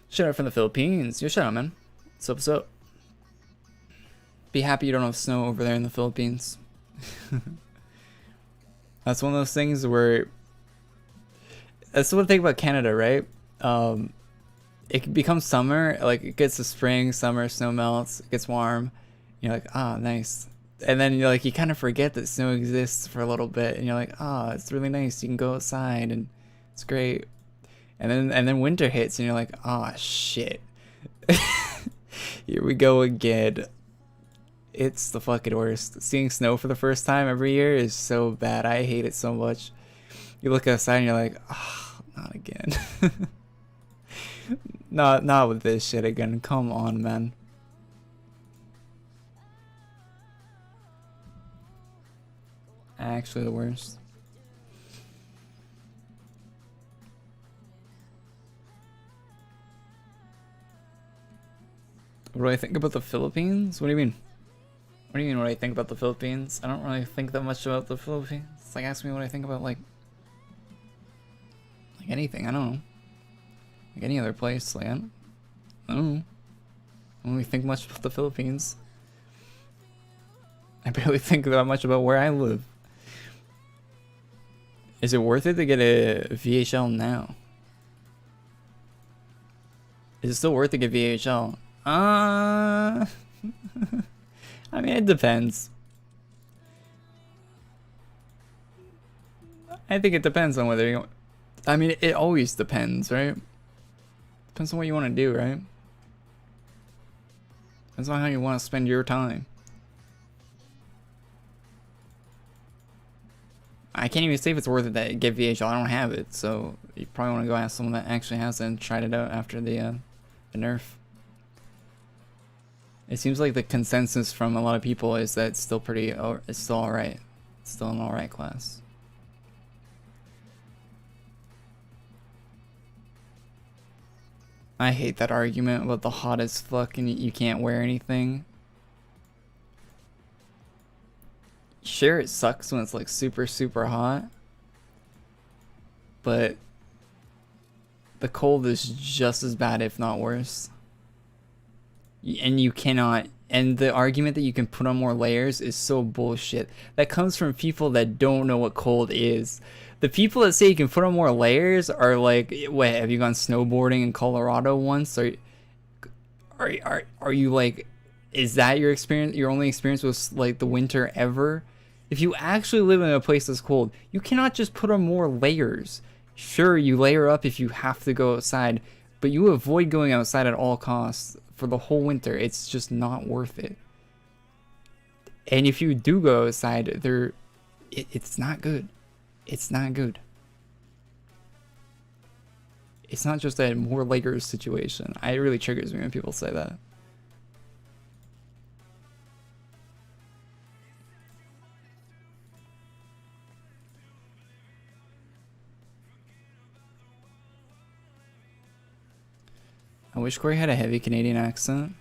Shout out from the Philippines. Yo, shout out, man. What's up? Be happy you don't have snow over there in the Philippines. That's one of those things where... That's the one thing about Canada, right? It becomes summer, like it gets to spring, summer, snow melts, it gets warm. You're like, ah, nice. And then you're like, you kind of forget that snow exists for a little bit, and you're like, ah, it's really nice. You can go outside, and it's great. And then winter hits, and you're like, ah, shit. Here we go again. It's the fucking worst. Seeing snow for the first time every year is so bad. I hate it so much. You look outside and you're like, oh, not again. Not with this shit again. Come on, man. Actually the worst. What do I think about the Philippines? What do you mean? What do you mean what I think about the Philippines? I don't really think that much about the Philippines. It's like ask me what I think about like anything, I don't know. Like any other place, like I don't know. I don't really think much about the Philippines. I barely think that much about where I live. Is it worth it to get a VHL now? Is it still worth to get VHL? I mean, it depends. I think it depends on whether you... I mean, it always depends, right? Depends on what you want to do, right? Depends on how you want to spend your time. I can't even say if it's worth it to get VHL. I don't have it, so you probably want to go ask someone that actually has it and tried it out after the nerf. It seems like the consensus from a lot of people is that it's still pretty, it's still alright. It's still an alright class. I hate that argument about the hot as fuck and you can't wear anything. Sure, it sucks when it's like super, super hot. But the cold is just as bad, if not worse. And you cannot, and the argument that you can put on more layers is so bullshit. That comes from people that don't know what cold is. The people that say you can put on more layers are like, wait, have you gone snowboarding in Colorado once? Are you like, is that your experience, your only experience with like the winter ever? If you actually live in a place that's cold, you cannot just put on more layers. Sure, you layer up if you have to go outside, but you avoid going outside at all costs for the whole winter. It's just not worth it. And if you do go outside, it's not good. It's not good. It's not just a more layers situation. It really triggers me when people say that. I wish Corey had a heavy Canadian accent.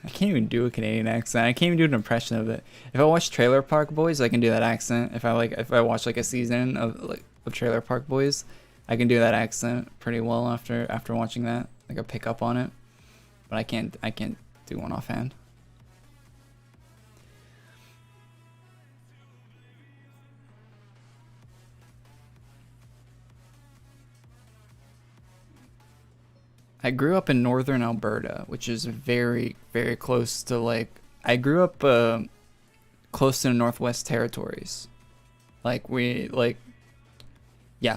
I can't even do a Canadian accent. I can't even do an impression of it. If I watch Trailer Park Boys, I can do that accent. If I watch like a season of Trailer Park Boys, I can do that accent pretty well after watching that. Like I pick up on it. But I can't do one offhand. I grew up in northern Alberta, which is very, very close to like... I grew up close to the Northwest Territories. Yeah,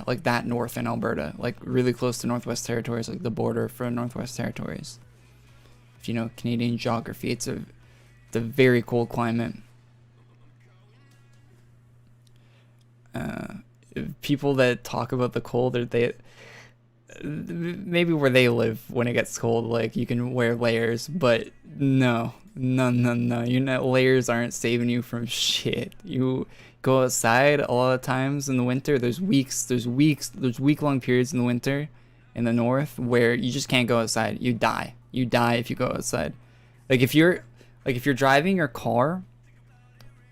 like that north in Alberta. Like really close to Northwest Territories, like the border for Northwest Territories. If you know Canadian geography, it's a very cold climate. People that talk about the cold, maybe where they live when it gets cold, like you can wear layers, but no, you know, layers aren't saving you from shit. You go outside a lot of times in the winter, there's week-long periods in the winter in the north where you just can't go outside. You die if you go outside. Like if you're driving your car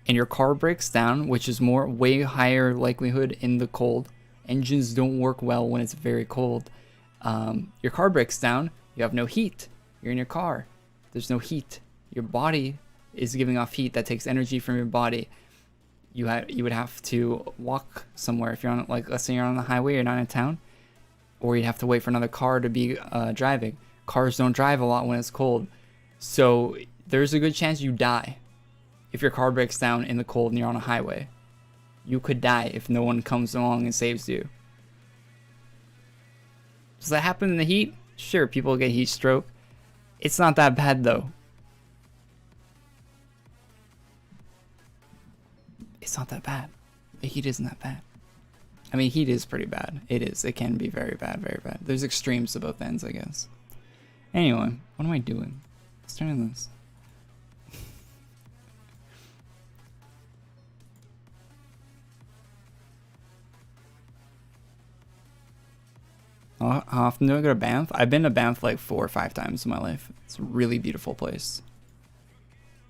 and your car breaks down, which is way higher likelihood in the cold. Engines don't work well when it's very cold. Your car breaks down, you have no heat. You're in your car, there's no heat. Your body is giving off heat that takes energy from your body. You would have to walk somewhere if you're on, like, let's say you're on the highway, you're not in town, or you'd have to wait for another car to be driving. Cars don't drive a lot when it's cold, so there's a good chance you die if your car breaks down in the cold and you're on a highway. You could die if no one comes along and saves you. Does that happen in the heat? Sure, people get heat stroke. It's not that bad though. it's not that bad. The heat isn't that bad. I mean, heat is pretty bad. It is. It can be very bad, very bad. There's extremes to both ends, I guess. Anyway, what am I doing? Let's turn on this. How often do I go to Banff? I've been to Banff like 4 or 5 times in my life. It's a really beautiful place.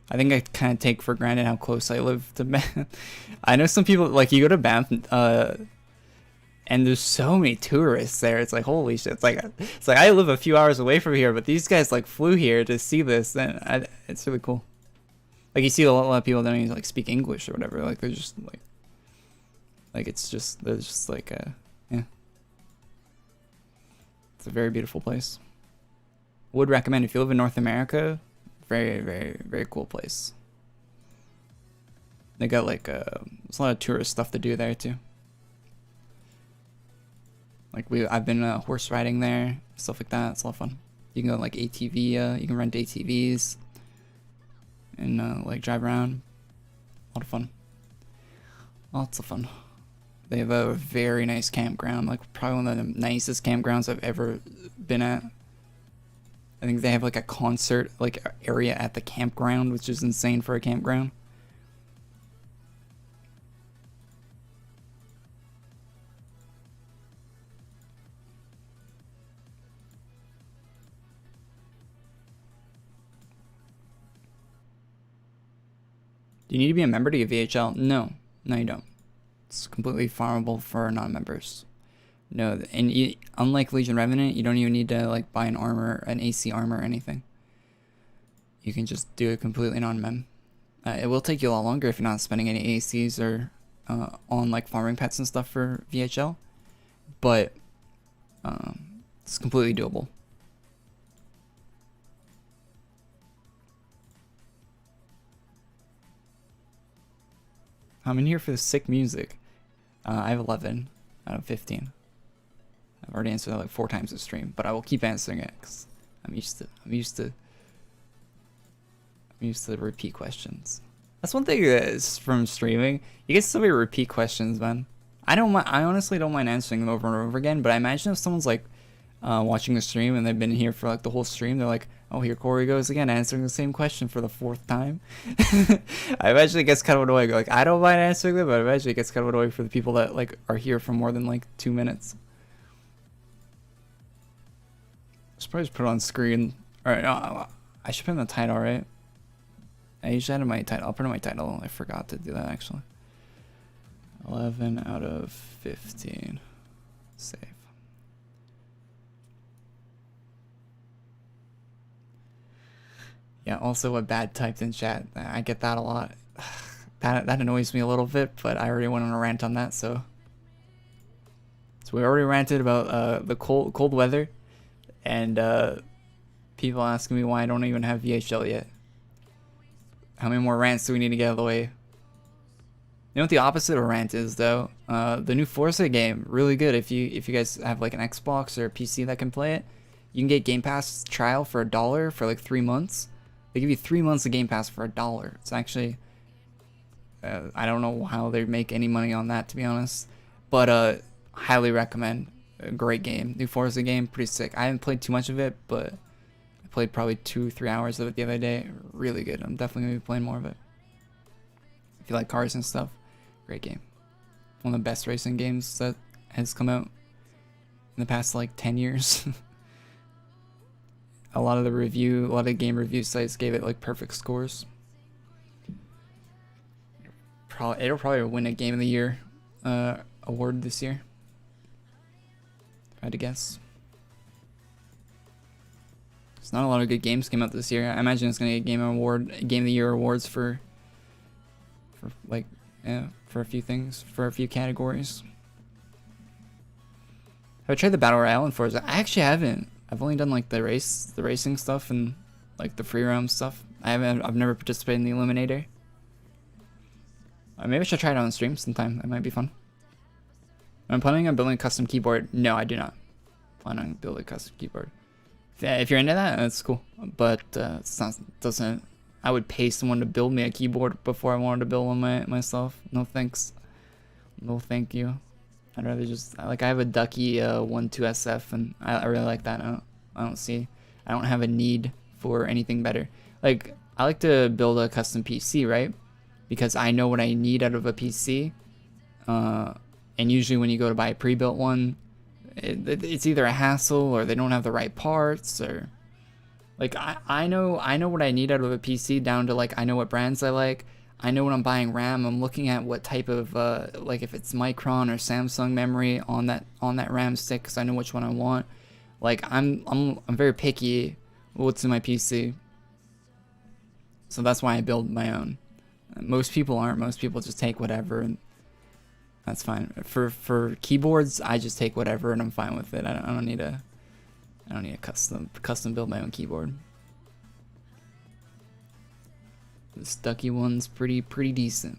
I think I kind of take for granted how close I live to Banff. I know some people, like, you go to Banff, and there's so many tourists there. It's like, holy shit. It's like I live a few hours away from here, but these guys like flew here to see this, and it's really cool. Like, you see a lot of people that don't even like speak English or whatever. Like, they're just like it's just, they're just like, yeah. It's a very beautiful place. Would recommend if you live in North America. Very, very, very cool place. They got like there's a lot of tourist stuff to do there too. Like I've been horse riding there, stuff like that. It's a lot of fun. You can go like ATV. You can rent ATVs and like drive around. A lot of fun. Lots of fun. They have a very nice campground, like probably one of the nicest campgrounds I've ever been at. I think they have like a concert like area at the campground, which is insane for a campground. Do you need to be a member to get VHL? No, you don't. It's completely farmable for non-members. No, and unlike Legion Revenant, you don't even need to like buy an AC armor or anything. You can just do it completely non-mem. It will take you a lot longer if you're not spending any ACs or on like farming pets and stuff for VHL, but it's completely doable. I'm in here for the sick music. I have 11 out of 15. I've already answered that like 4 times this stream, but I will keep answering it because I'm used to repeat questions. That's one thing is from streaming. You get so many repeat questions, man. I honestly don't mind answering them over and over again. But I imagine if someone's like watching the stream and they've been here for like the whole stream, they're like, oh, here Corey goes again, answering the same question for the 4th time. I imagine it gets kind of annoying. Like, I don't mind answering them, but I imagine it gets kind of annoying for the people that like are here for more than like 2 minutes. I should probably just put it on screen. Alright, I should put in the title, right? I usually add my title. I'll put in my title. I forgot to do that actually. 11 out of 15. Save. Yeah, also a bad typed in chat. I get that a lot. That annoys me a little bit, but I already went on a rant on that, so we already ranted about the cold weather. And people asking me why I don't even have VHL yet. How many more rants do we need to get out of the way? You know what the opposite of a rant is, though? The new Forza game, really good. If you guys have like an Xbox or a PC that can play it, you can get Game Pass trial for $1 for like 3 months. They give you 3 months of Game Pass for $1. It's actually, I don't know how they make any money on that, to be honest. But highly recommend. A great game. New Forza game, pretty sick. I haven't played too much of it, but I played probably 2-3 hours of it the other day. Really good. I'm definitely gonna be playing more of it. If you like cars and stuff, great game. One of the best racing games that has come out in the past like 10 years. A lot of game review sites gave it like perfect scores. It'll probably win a Game of the Year award this year. If I had to guess. There's not a lot of good games came out this year. I imagine it's gonna get Game of the Year awards for like, yeah, for a few things, for a few categories. Have I tried the Battle Royale in Forza? I actually haven't. I've only done like the racing stuff and like the free roam stuff. I've never participated in the Eliminator. Maybe I should try it on stream sometime. That might be fun. I'm planning on building a custom keyboard. No, I do not plan on building a custom keyboard. If you're into that, that's cool. But it doesn't I would pay someone to build me a keyboard before I wanted to build one myself. No thanks. No thank you. I'd rather just, like, I have a Ducky 12SF, and I really like that. I don't have a need for anything better. Like, I like to build a custom PC, right? Because I know what I need out of a PC. And usually when you go to buy a pre-built one, it's either a hassle or they don't have the right parts, or like I know what I need out of a PC down to, like, I know what brands I like. I know when I'm buying RAM, I'm looking at what type of like if it's Micron or Samsung memory on that RAM stick, because I know which one I want. Like I'm very picky what's in my PC. So that's why I build my own. Most people aren't. Most people just take whatever, and that's fine. For keyboards, I just take whatever and I'm fine with it. I don't need a custom build my own keyboard. This Ducky one's pretty decent.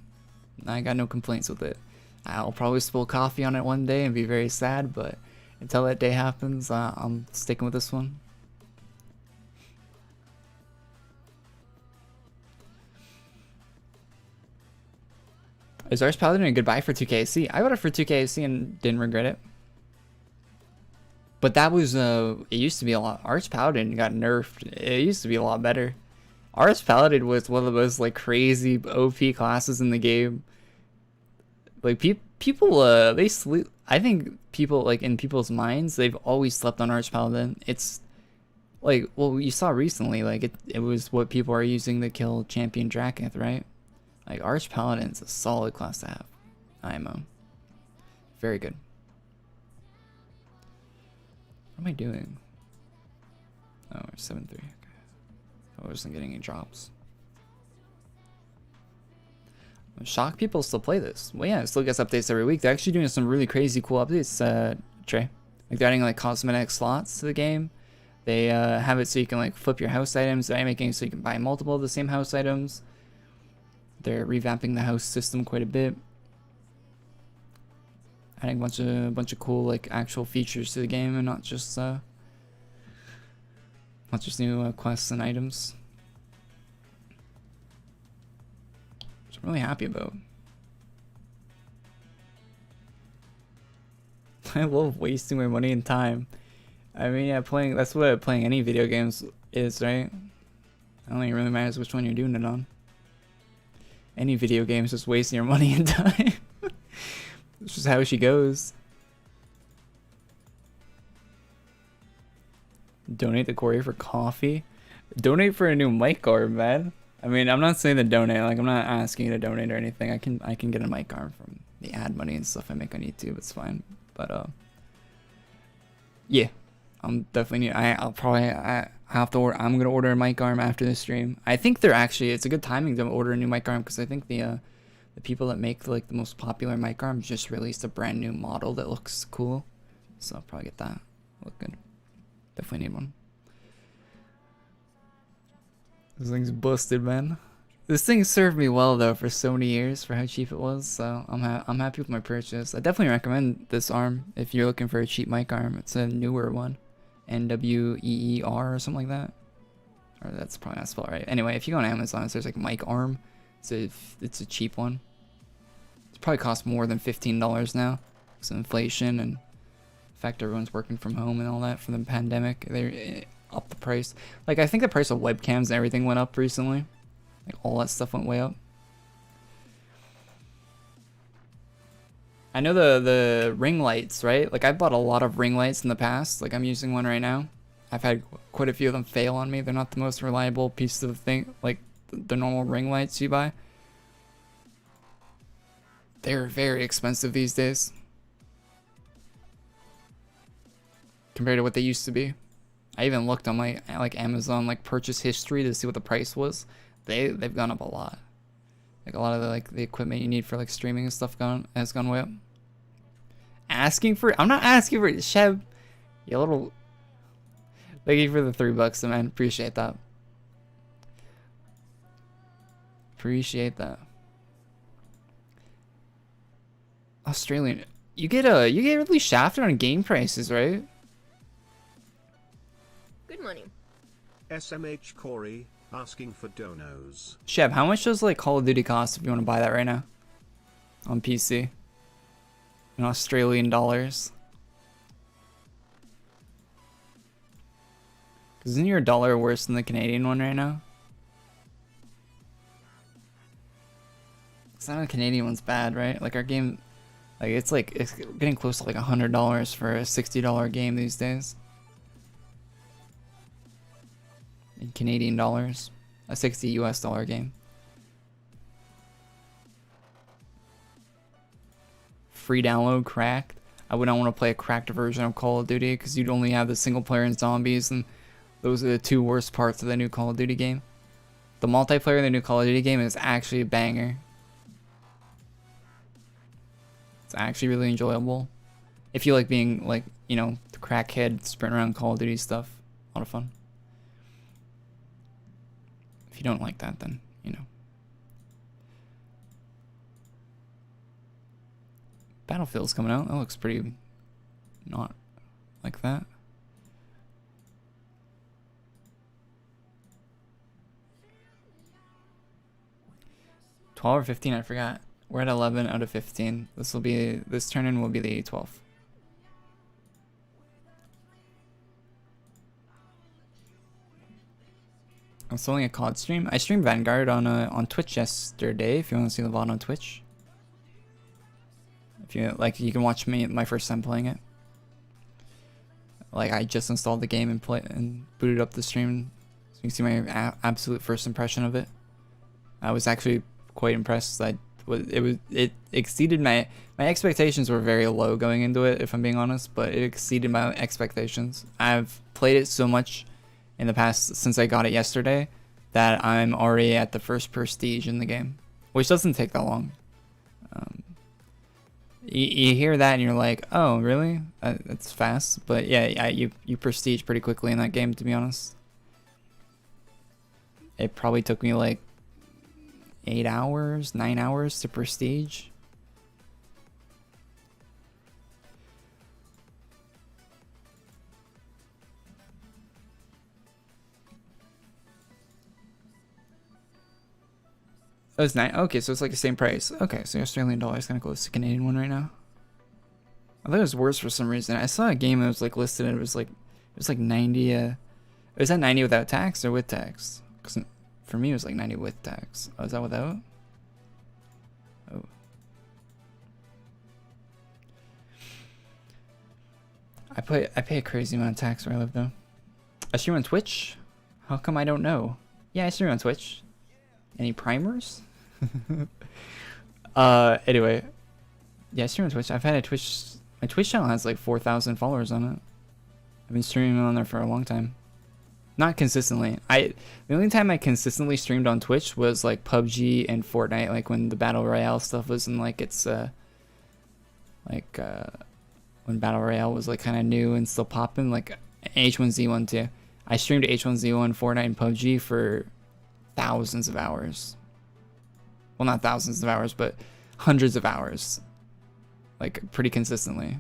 I got no complaints with it. I'll probably spill coffee on it one day and be very sad, but until that day happens, I'm sticking with this one. Is Arch Paladin a good buy for 2KC? I bought it for 2KC and didn't regret it. But that was, it used to be a lot. Arch Paladin got nerfed. It used to be a lot better. Arch Paladin was one of the most, like, crazy OP classes in the game. Like, people, they sleep. I think people, like, in people's minds, they've always slept on Arch Paladin. It's, like, well, you saw recently, like, it was what people are using to kill Champion Drakenth, right? Like, Arch Paladin's a solid class to have. IMO. Very good. What am I doing? Oh, we're 7-3. Okay. I wasn't getting any drops. I'm shocked people still play this. Well, yeah, it still gets updates every week. They're actually doing some really crazy cool updates, Trey. Like, they're adding, like, cosmetic slots to the game. They have it so you can, like, flip your house items. They're making it so you can buy multiple of the same house items. They're revamping the house system quite a bit. Adding a bunch of cool, like, actual features to the game, and not just new quests and items. Which I'm really happy about. I love wasting my money and time. I mean, yeah, that's what playing any video games is, right? I don't think it really matters which one you're doing it on. Any video game is just wasting your money and time. It's just how she goes. Donate the Corey for coffee. Donate for a new mic arm, man. I mean, I'm not saying to donate. Like, I'm not asking you to donate or anything. I can get a mic arm from the ad money and stuff I make on YouTube. It's fine. But yeah, I'm definitely. I have to order. I'm gonna order a mic arm after the stream. I think it's a good timing to order a new mic arm, because I think the people that make the most popular mic arms just released a brand new model that looks cool. So I'll probably get that. Look good. Definitely need one. This thing's busted, man. This thing served me well though for so many years for how cheap it was. So I'm happy with my purchase. I definitely recommend this arm if you're looking for a cheap mic arm. It's a newer one. NWEER or something like that. Or that's probably not spelled right. Anyway, if you go on Amazon, there's like mic arm. It's a cheap one. It probably costs more than $15 now. Because of inflation and the fact everyone's working from home and all that for the pandemic. They upped the price. Like, I think the price of webcams and everything went up recently. Like, all that stuff went way up. I know the ring lights, right? Like, I've bought a lot of ring lights in the past. Like, I'm using one right now. I've had quite a few of them fail on me. They're not the most reliable piece of thing, like the normal ring lights you buy. They're very expensive these days compared to what they used to be. I even looked on my Amazon purchase history to see what the price was. They've gone up a lot. Like, a lot of the equipment you need for streaming and stuff has gone way up. I'm not asking for it, Sheb. You little. Thank you for the $3, man. Appreciate that. Appreciate that. Australian. You get really shafted on game prices, right? Good money. SMH Corey, Asking for donos. Sheb, how much does like Call of Duty cost if you want to buy that right now? On PC. In Australian dollars. Cause isn't your dollar worse than the Canadian one right now? Cause I know the Canadian one's bad, right? Like our game, like it's getting close to like $100 for a $60 game these days. In Canadian dollars, a $60 US game. Free download cracked. I would not want to play a cracked version of Call of Duty because you'd only have the single player and zombies, and those are the two worst parts of the new Call of Duty game. The multiplayer in the new Call of Duty game is actually a banger. It's actually really enjoyable. If you like being like, you know, the crackhead sprint around Call of Duty stuff, a lot of fun. If you don't like that, then, you know. Battlefield's coming out. That looks pretty not like that. $12 or $15, I forgot. We're at 11 out of 15. This turn-in will be the 12th. I'm filming a COD stream. I streamed Vanguard on Twitch yesterday. If you want to see the VOD on Twitch, if you like, you can watch my first time playing it. Like I just installed the game and booted up the stream, so you can see my absolute first impression of it. I was actually quite impressed. It exceeded my expectations. Were very low going into it, if I'm being honest, but it exceeded my expectations. I've played it so much in the past since I got it yesterday that I'm already at the first prestige in the game, which doesn't take that long. You hear that and you're like, oh really? That's fast. But yeah, you prestige pretty quickly in that game, to be honest. It probably took me like 8 hours, 9 hours to prestige. That was 9. Okay, so it's like the same price. Okay, so Australian dollar is kind of close to Canadian one right now. I thought it was worse for some reason. I saw a game that was like listed and it was like 90. Was that 90 without tax or with tax? Because for me it was like 90 with tax. Oh, is that without? Oh. I pay a crazy amount of tax where I live though. I stream on Twitch? How come I don't know? Yeah, I stream on Twitch. Any primers? Anyway. Yeah, I stream on Twitch. I've had a Twitch. My Twitch channel has like 4,000 followers on it. I've been streaming on there for a long time. Not consistently. The only time I consistently streamed on Twitch was like PUBG and Fortnite, like when the Battle Royale stuff was in like its when Battle Royale was like kind of new and still popping, like H1Z1 too. I streamed H1Z1, Fortnite, and PUBG for thousands of hours. Well, not thousands of hours, but hundreds of hours. Like pretty consistently.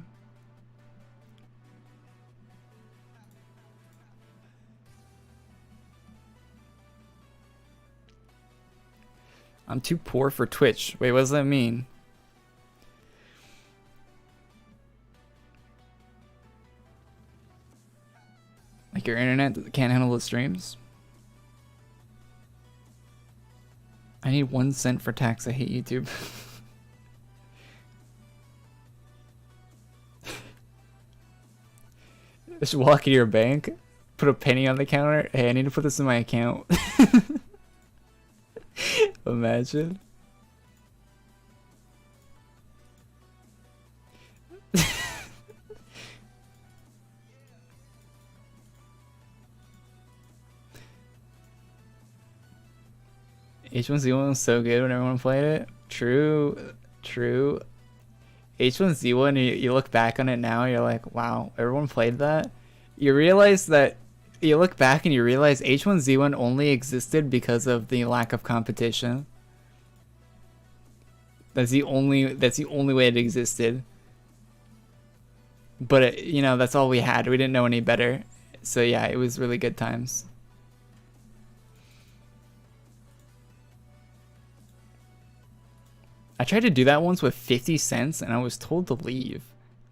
I'm too poor for Twitch. Wait, what does that mean? Like your internet can't handle the streams? I need 1 cent for tax. I hate YouTube. Just walk into your bank, put a penny on the counter. Hey, I need to put this in my account. Imagine. H1Z1 was so good when everyone played it. True. H1Z1, you look back on it now, you're like, wow, everyone played that? You realize that, you look back and you realize H1Z1 only existed because of the lack of competition. That's the only way it existed. But, you know, that's all we had. We didn't know any better. So yeah, it was really good times. I tried to do that once with 50 cents and I was told to leave.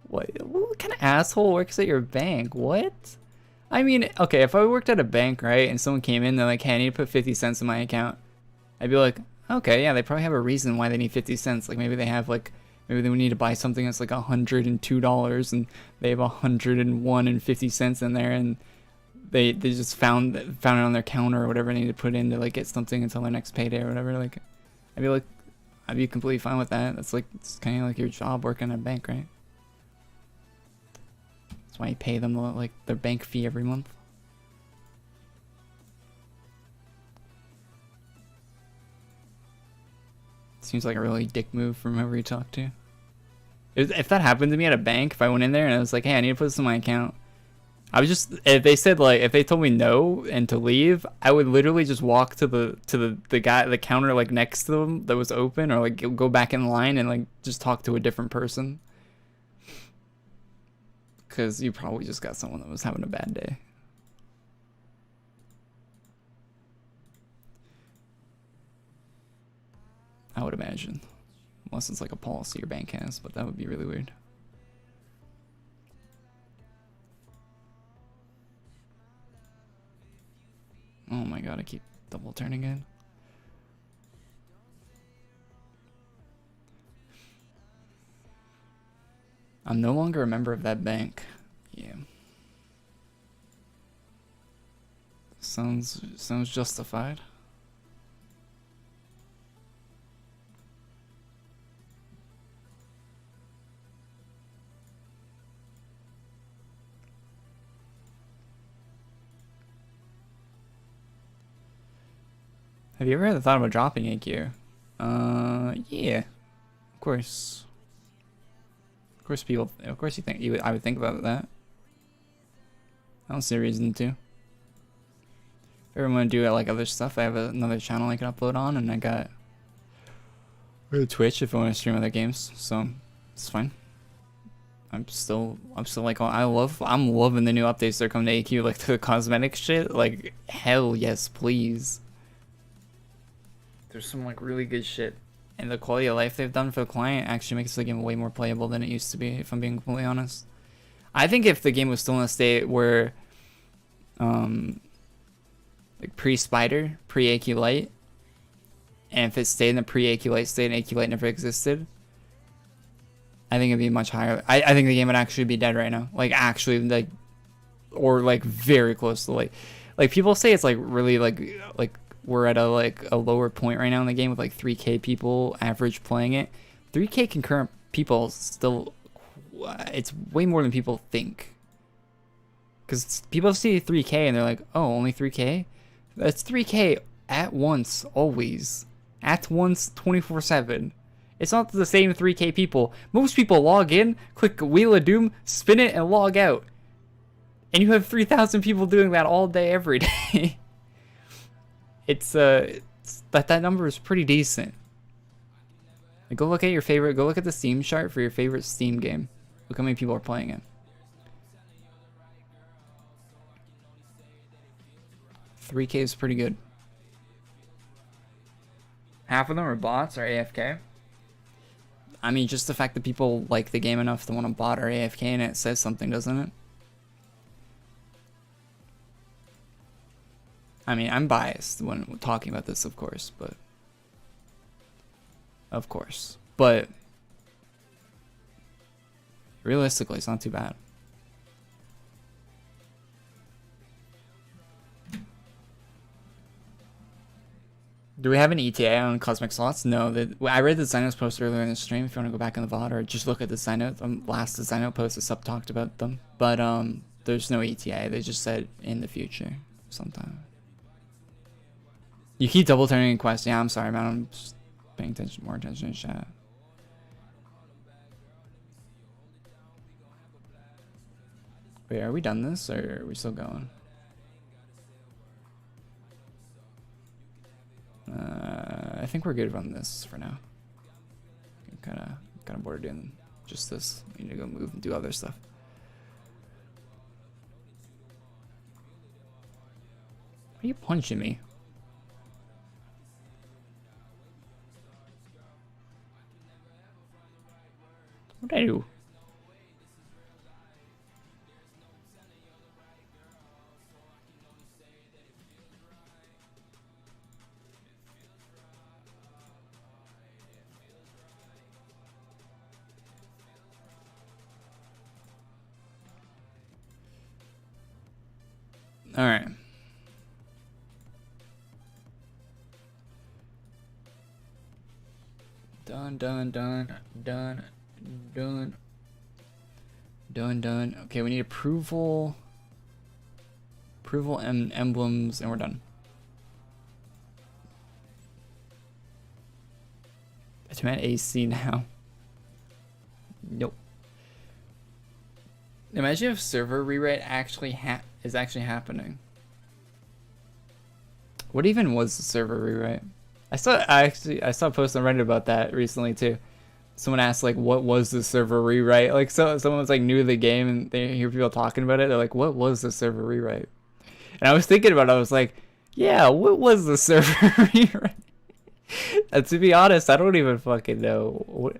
What kind of asshole works at your bank? What? I mean, okay, if I worked at a bank, right, and someone came in, they're like, hey, I need to put 50 cents in my account. I'd be like, okay, yeah, they probably have a reason why they need 50 cents. Like maybe they have like, maybe they need to buy something that's like $102 and they have 101 and 50 cents in there, and they just found it on their counter or whatever, they need to put in to like get something until their next payday or whatever. Like, I'd be like, I'd be completely fine with that. That's like, it's kind of like your job working at a bank, right? That's why you pay them like their bank fee every month. Seems like a really dick move from whoever you talk to. If that happened to me at a bank, if I went in there and I was like, hey, I need to put this in my account, I would just, if they said like, if they told me no and to leave, I would literally just walk to the guy, the counter like next to them that was open, or like go back in line and like just talk to a different person. Cause you probably just got someone that was having a bad day. I would imagine. Unless it's like a policy your bank has, but that would be really weird. Oh my god, I keep double turning in. I'm no longer a member of that bank. Yeah. Sounds justified. Have you ever had the thought about dropping AQ? Yeah. Of course. Of course people, of course I would think about that. I don't see a reason to. If I ever want to do like other stuff, I have another channel I can upload on, and I got Twitch if I want to stream other games, so it's fine. I'm still like, I'm loving the new updates that are coming to AQ, like the cosmetic shit. Like, hell yes, please. There's some like really good shit, and the quality of life they've done for the client actually makes the game way more playable than it used to be, if I'm being completely honest. I think if the game was still in a state where like pre-Spider, pre-AQ Lite, and if it stayed in the pre-AQ Lite state and AQ Lite never existed, I think it'd be much higher. I think the game would actually be dead right now. Like, actually, like, or like very close to like people say it's like really like we're at a lower point right now in the game with like 3K people average playing it. 3K concurrent people still, it's way more than people think. Because people see 3K and they're like, oh, only 3K? That's 3K at once, always. At once, 24/7. It's not the same 3K people. Most people log in, click Wheel of Doom, spin it, and log out. And you have 3,000 people doing that all day, every day. It's that number is pretty decent. Like, go look at your favorite, go look at the Steam chart for your favorite Steam game. Look how many people are playing it. 3K is pretty good. Half of them are bots or AFK. I mean, just the fact that people like the game enough to want to bot or AFK in it says something, doesn't it? I mean, I'm biased when talking about this, of course, but... Of course. But... realistically, it's not too bad. Do we have an ETA on cosmic slots? No. I read the design notes post earlier in the stream. If you want to go back in the VOD or just look at the design notes, last design note post, the sub talked about them. But there's no ETA. They just said in the future, sometime. You keep double turning in quest. Yeah, I'm sorry, man. I'm just paying more attention to chat. Wait, are we done this or are we still going? I think we're good on this for now. Kind of bored doing just this. We need to go move and do other stuff. Why are you punching me? What did I do? All right. Done. Okay, we need approval. Approval and emblems, and we're done. It's at AC now. Nope. Imagine if server rewrite actually is actually happening. What even was the server rewrite? I saw a post on Reddit about that recently too. Someone asked like, what was the server rewrite? Like, so someone was like new to the game and they hear people talking about it. They're like, what was the server rewrite? And I was thinking about it. I was like, yeah, what was the server rewrite? And to be honest, I don't even fucking know.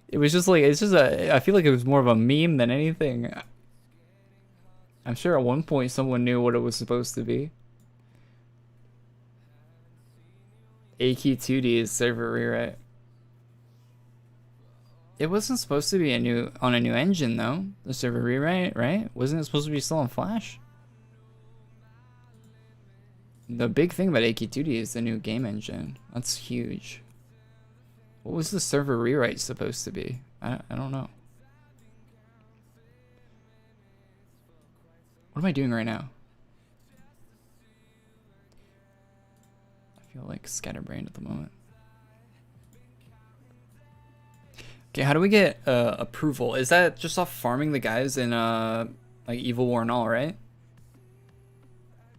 It was just like, I feel like it was more of a meme than anything. I'm sure at one point someone knew what it was supposed to be. AQW is server rewrite. It wasn't supposed to be on a new engine though. The server rewrite, right? Wasn't it supposed to be still on Flash? The big thing about AQW is the new game engine. That's huge. What was the server rewrite supposed to be? I don't know. What am I doing right now? I feel like scatterbrained at the moment. Okay, how do we get approval? Is that just off farming the guys in like Evil War and all, right?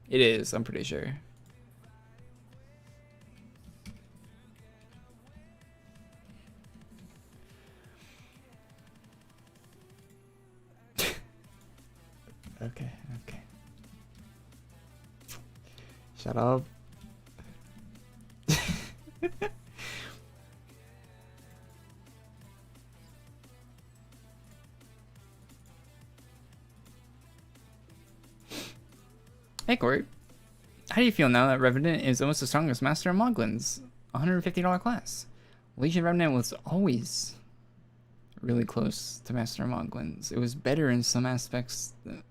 It is, I'm pretty sure. Okay. Shut up. Hey Corey, how do you feel now that Revenant is almost as strong as Master of Moglin's $150 class? Legion Revenant was always really close to Master of Moglin's. It was better in some aspects than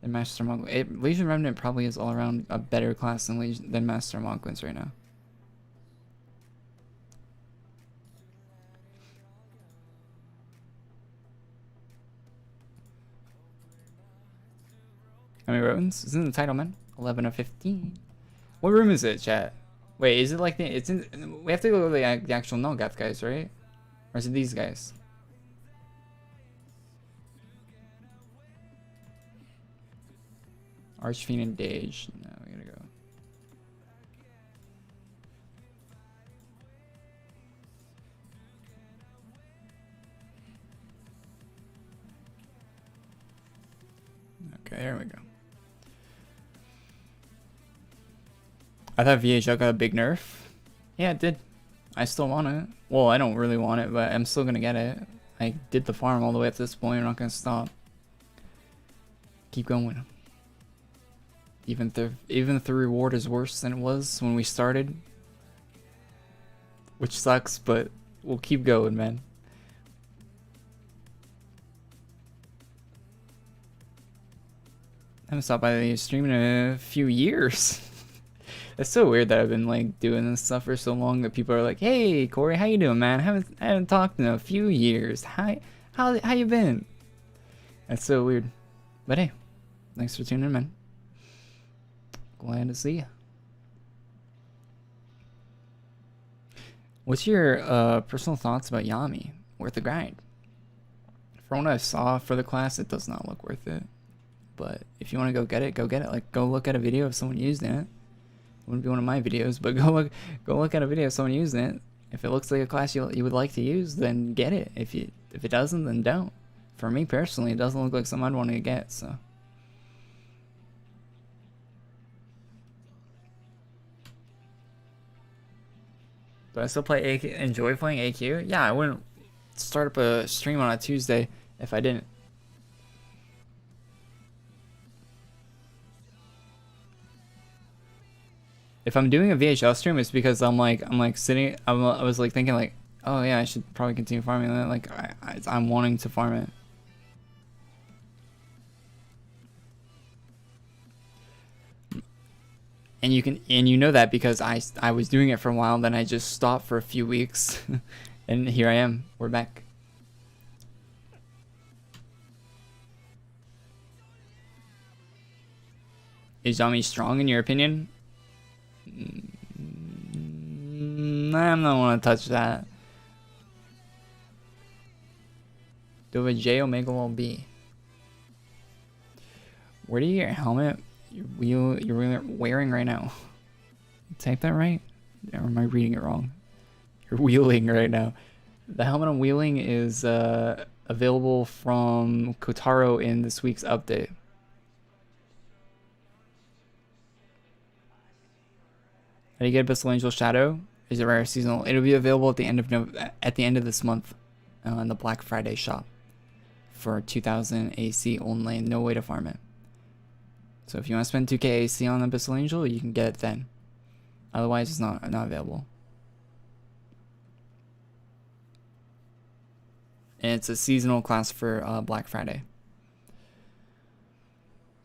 Master of Moglin. Legion Revenant probably is all around a better class than Master of Moglin's right now. How many runes? It's in the title, man. 11 of 15. What room is it, chat? Wait, is it like the... It's in... We have to go to the actual Nulgath guys, right? Or is it these guys? Archfiend and Dage. No, we gotta go. Okay, there we go. I thought VHL got a big nerf. Yeah, it did. I still want it. Well, I don't really want it, but I'm still gonna get it. I did the farm all the way up to this point. I'm not gonna stop. Keep going. Even if the reward is worse than it was when we started, which sucks, but we'll keep going, man. I haven't stopped by the stream in a few years. It's so weird that I've been like doing this stuff for so long that people are like, "Hey, Corey, how you doing, man? I haven't talked in a few years. How you been?" That's so weird. But hey, thanks for tuning in, man. Glad to see you. What's your personal thoughts about Yami? Worth the grind? From what I saw for the class, it does not look worth it. But if you want to go get it, go get it. Like, go look at a video of someone using it. It wouldn't be one of my videos, but go look at a video of someone using it. If it looks like a class you would like to use, then get it. If it doesn't, then don't. For me personally, it doesn't look like something I'd want to get. So. Do I still enjoy playing AQ? Yeah, I wouldn't start up a stream on a Tuesday if I didn't. If I'm doing a VHL stream, it's because I'm like sitting. I was like thinking like, oh yeah, I should probably continue farming that. Like I'm wanting to farm it. And you know that because I was doing it for a while, then I just stopped for a few weeks, and here I am. We're back. Is Zombie strong in your opinion? I'm not want to touch that. Do a J Omega Wall B. Where do you get your helmet? You're wearing right now. Type that right? Or am I reading it wrong? You're wheeling right now. The helmet I'm wheeling is available from Kotaro in this week's update. How do you get Abyssal Angel Shadow? Is it rare seasonal? It'll be available at the end of this month on the Black Friday shop for 2000 AC only. No way to farm it. So if you want to spend 2k AC on Abyssal Angel, you can get it then. Otherwise, it's not available. And it's a seasonal class for Black Friday.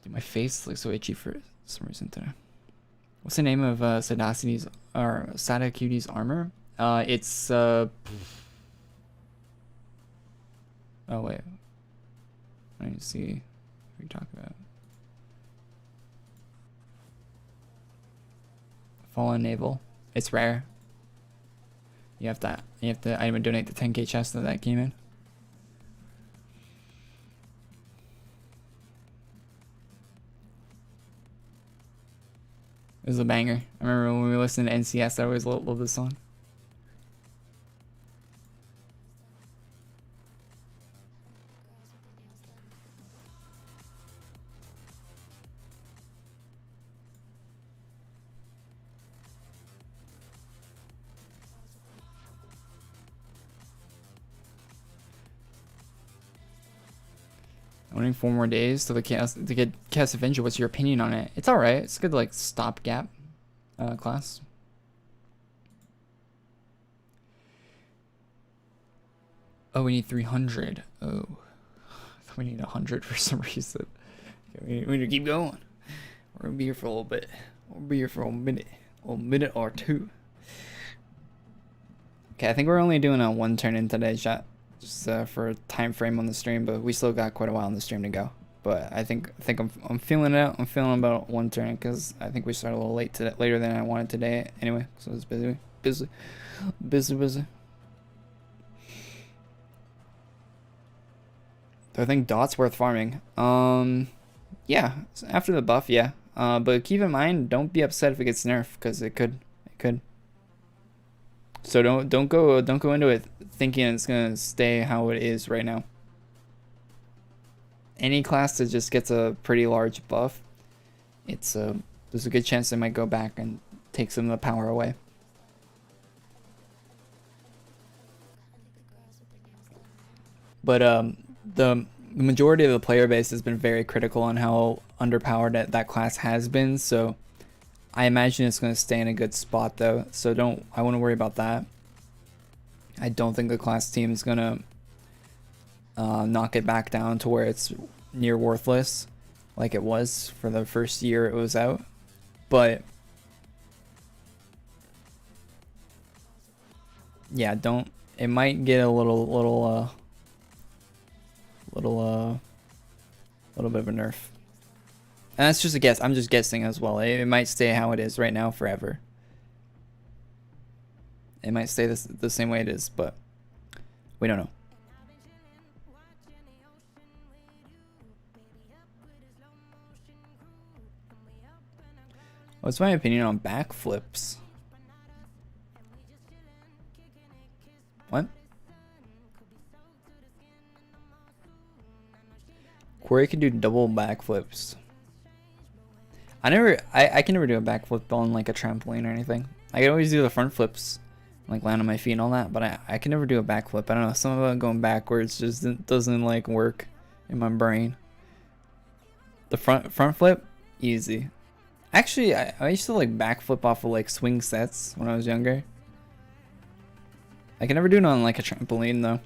Dude, my face looks so itchy for some reason today. What's the name of Sadacute's armor? It's oh wait. I need to see what you're talking about. Fallen Naval. It's rare. You have to I'm gonna donate the 10k chest that came in. It was a banger. I remember when we listened to NCS, I always loved this song. Only 4 more days to get Chaos Avenger. What's your opinion on it? It's alright. It's a good like stopgap class. Oh, we need 300. Oh, I thought we need 100 for some reason. Okay, we need to keep going. We're gonna be here for a little bit. We'll be here for a minute or two. Okay, I think we're only doing a 1 turn in today, chat. Just for time frame on the stream, but we still got quite a while on the stream to go. But I think I'm feeling it out. I'm feeling about 1 turn because I think we started a little later than I wanted today. Anyway, so it's busy. Do I think Dot's worth farming? Yeah, after the buff, yeah. But keep in mind, don't be upset if it gets nerfed because it could. So don't go into it thinking it's gonna stay how it is right now. Any class that just gets a pretty large buff, there's a good chance they might go back and take some of the power away. But the majority of the player base has been very critical on how underpowered that class has been, so I imagine it's going to stay in a good spot though, so I wouldn't worry about that. I don't think the class team is going to knock it back down to where it's near worthless like it was for the first year it was out. But yeah, it might get a little bit of a nerf. And that's just a guess. I'm just guessing as well. It might stay how it is right now forever. It might stay the same way it is, but we don't know. What's my opinion on backflips? What? Quarry can do double backflips. I can never do a backflip on like a trampoline or anything. I can always do the front flips like land on my feet and all that, but I can never do a backflip. I don't know, some of it going backwards just doesn't like work in my brain. The front flip, easy. Actually, I used to like backflip off of like swing sets when I was younger. I can never do it on like a trampoline though.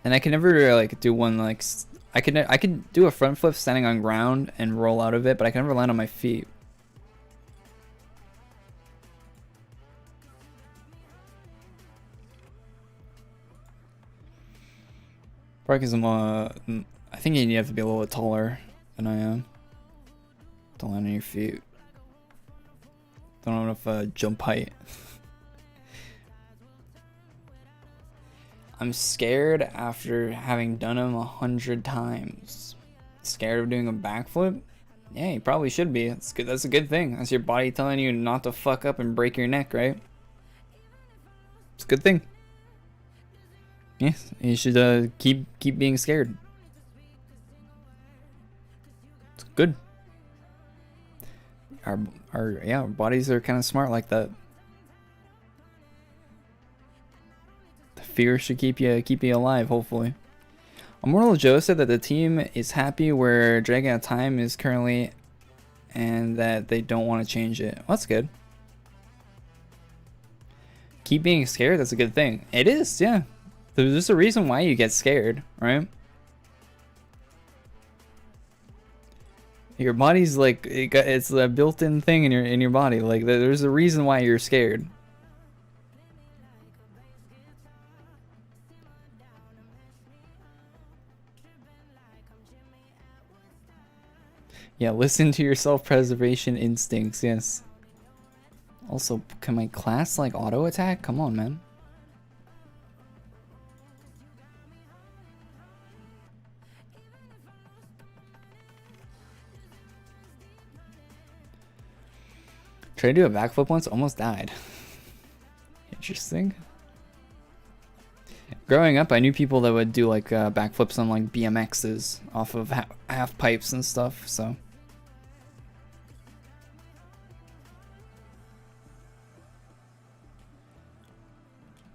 And I can never like do one like I could do a front flip standing on ground and roll out of it, but I can never land on my feet. Probably because I think you have to be a little bit taller than I am to land on your feet. Don't have enough jump height. I'm scared after having done them 100 times. Scared of doing a backflip? Yeah, you probably should be. That's good. That's a good thing. That's your body telling you not to fuck up and break your neck, right? It's a good thing. Yes, you should keep being scared. It's good. Our bodies are kind of smart like that. The fear should keep you alive, hopefully. Immortal Joe said that the team is happy where Dragon of Time is currently and that they don't want to change it. Well, that's good. Keep being scared, that's a good thing. It is, yeah. There's just a reason why you get scared, right? Your body's like it's a built-in thing in your body. Like there's a reason why you're scared. Yeah, listen to your self-preservation instincts. Yes. Also, can my class like auto attack? Come on, man. Tried to do a backflip once, almost died. Interesting. Growing up, I knew people that would do like backflips on like BMXs off of half pipes and stuff, so.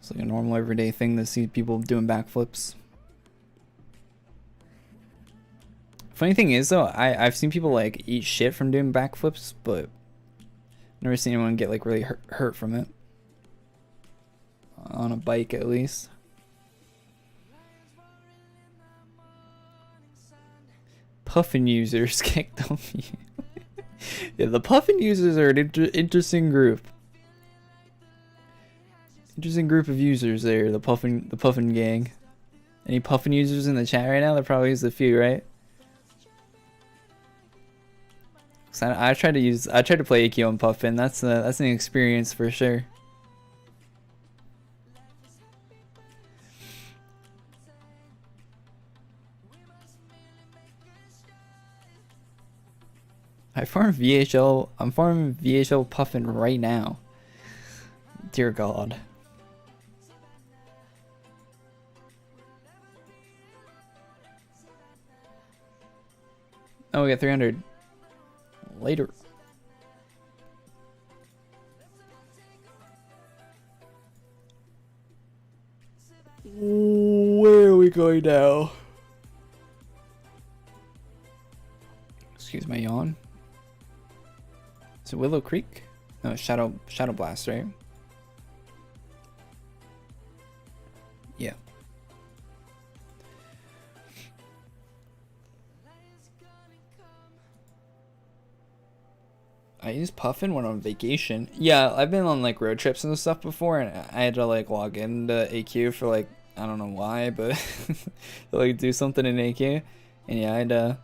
It's like a normal everyday thing to see people doing backflips. Funny thing is though, I've seen people like eat shit from doing backflips, but never seen anyone get like really hurt from it. On a bike at least. Puffin users kicked off you. Yeah, the Puffin users are an interesting group. Interesting group of users there, the Puffin gang. Any Puffin users in the chat right now? There probably is a few, right? So I tried to play AQ on Puffin. That's an experience for sure. I farm VHL. I'm farming VHL Puffin right now. Dear God. Oh, we got 300. Later. Where are we going now? Excuse my yawn. Is it Willow Creek? No, Shadow Blast, right? Yeah. I used Puffin when on vacation. Yeah, I've been on like road trips and stuff before, and I had to like log into AQ for like I don't know why, but to like do something in AQ, and yeah,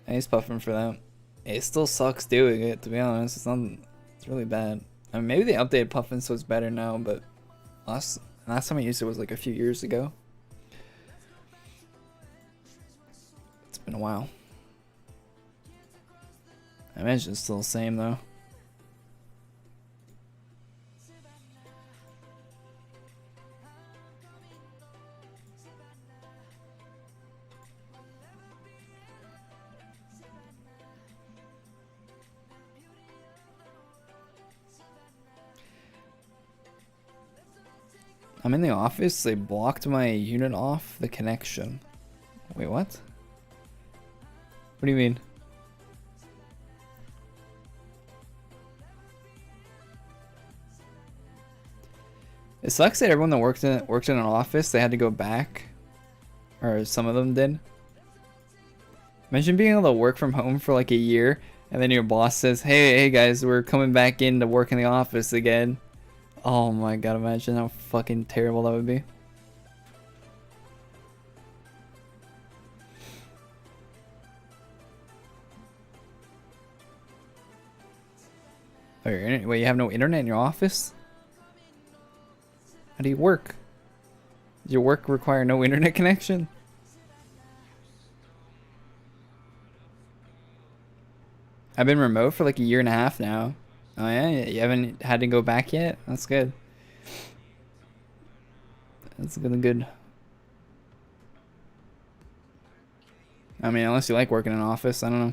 I used Puffin for that. It still sucks doing it, to be honest. It's really bad. I mean, maybe they updated Puffin so it's better now, but last time I used it was like a few years ago. It's been a while. I imagine it's still the same though. I'm in the office. They blocked my unit off the connection. Wait, what? What do you mean? It sucks that everyone that worked in an office, they had to go back, or some of them did. Imagine being able to work from home for like a year, and then your boss says, "Hey guys, we're coming back in to work in the office again." Oh my god, imagine how fucking terrible that would be. Wait, you have no internet in your office? How do you work? Does your work require no internet connection? I've been remote for like a year and a half now. Oh yeah? You haven't had to go back yet? That's good. That's good. I mean, unless you like working in an office, I don't know.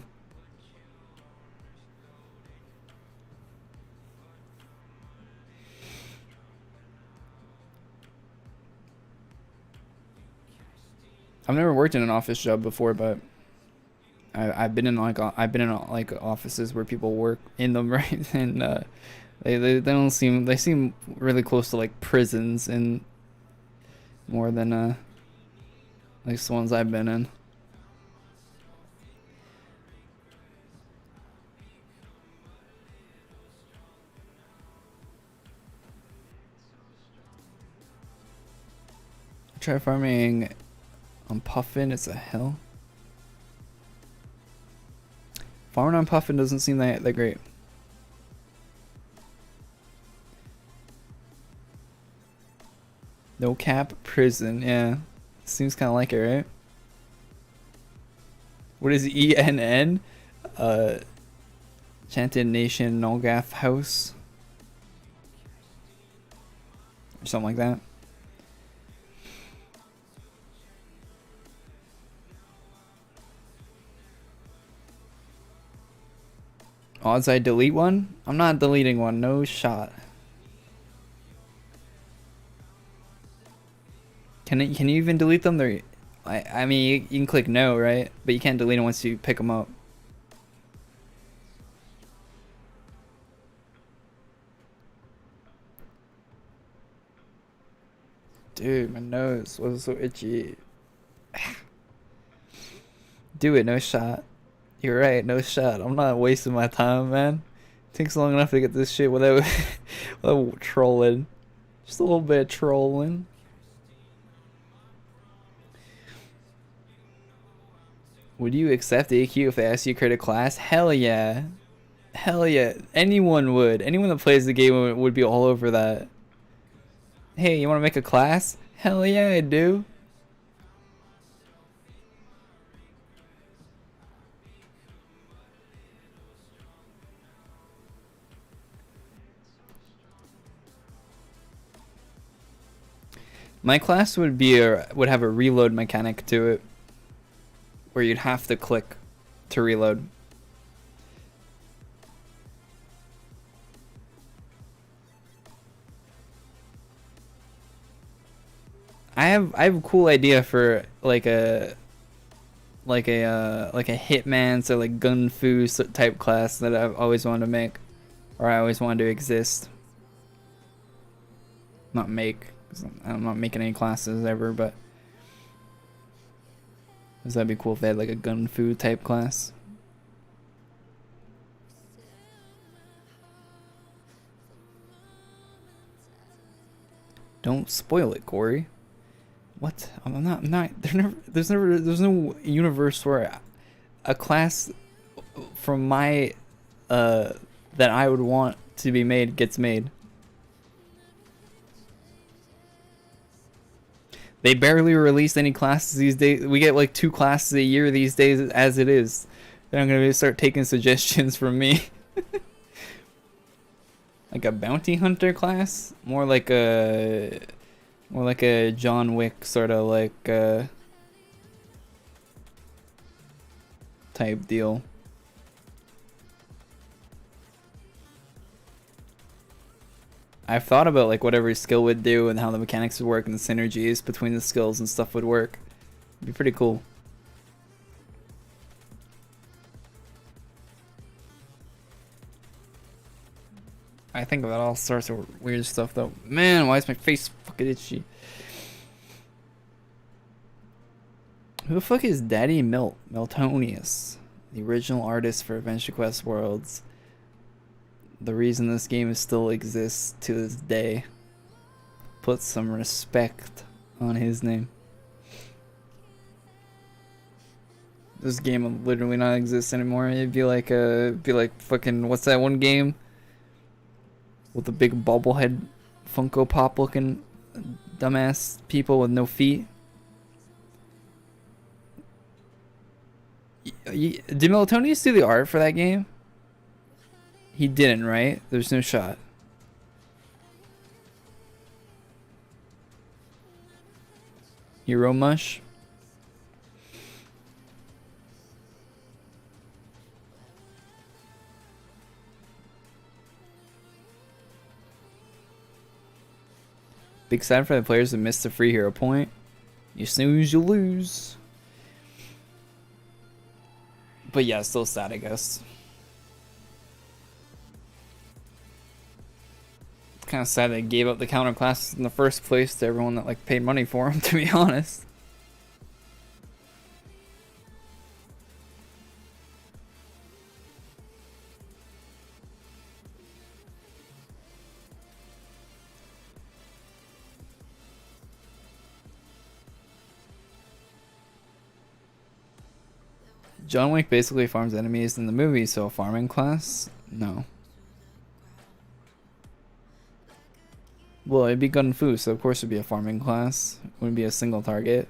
I've never worked in an office job before, but I've been in like offices where people work in them, right? And they don't seem, they seem really close to like prisons and more than like the ones I've been in. Try farming on Puffin. It's a hell. Farming on Puffin doesn't seem that great. No cap prison. Yeah, seems kind of like it, right? What is ENN? Chanted Nation Nolgath House or something like that. Odds I delete one? I'm not deleting one. No shot. Can you even delete them? I mean, you can click no, right? But you can't delete them once you pick them up. Dude, my nose was so itchy. Do it, no shot. You're right, no shot. I'm not wasting my time, man. It takes long enough to get this shit without, without trolling. Just a little bit of trolling. Would you accept AQ if they asked you to create a class? Hell yeah. Hell yeah. Anyone would. Anyone that plays the game would be all over that. Hey, you want to make a class? Hell yeah, I do. My class would have a reload mechanic to it, where you'd have to click to reload. I have a cool idea for like a hitman, so like gun fu type class that I've always wanted to make, or I always wanted to exist. Not make, 'cause I'm not making any classes ever, but that'd be cool if they had like a gun fu type class. Don't spoil it, Corey. What? I'm not. There's no universe where a class from my that I would want to be made gets made. They barely release any classes these days. We get like 2 classes a year these days as it is. They're not gonna start taking suggestions from me. Like a bounty hunter class, more like a John Wick sort of like type deal. I've thought about like what every skill would do and how the mechanics would work and the synergies between the skills and stuff would work. It'd be pretty cool. I think about all sorts of weird stuff though. Man, why is my face fucking itchy? Who the fuck is Daddy Miltonius? The original artist for Adventure Quest Worlds. The reason this game still exists to this day. Put some respect on his name. This game would literally not exist anymore. It'd be like fucking, what's that one game with the big bobblehead Funko Pop looking dumbass people with no feet? Did Meltonius do the art for that game? He didn't, right? There's no shot. Hero Mush? Big sad for the players that missed the free hero point. You snooze, you lose. But yeah, still sad, I guess. It's kind of sad they gave up the counter classes in the first place to everyone that like paid money for them, to be honest. John Wick basically farms enemies in the movie, so a farming class? No. Well, it'd be gun fu, so of course it'd be a farming class. It wouldn't be a single target.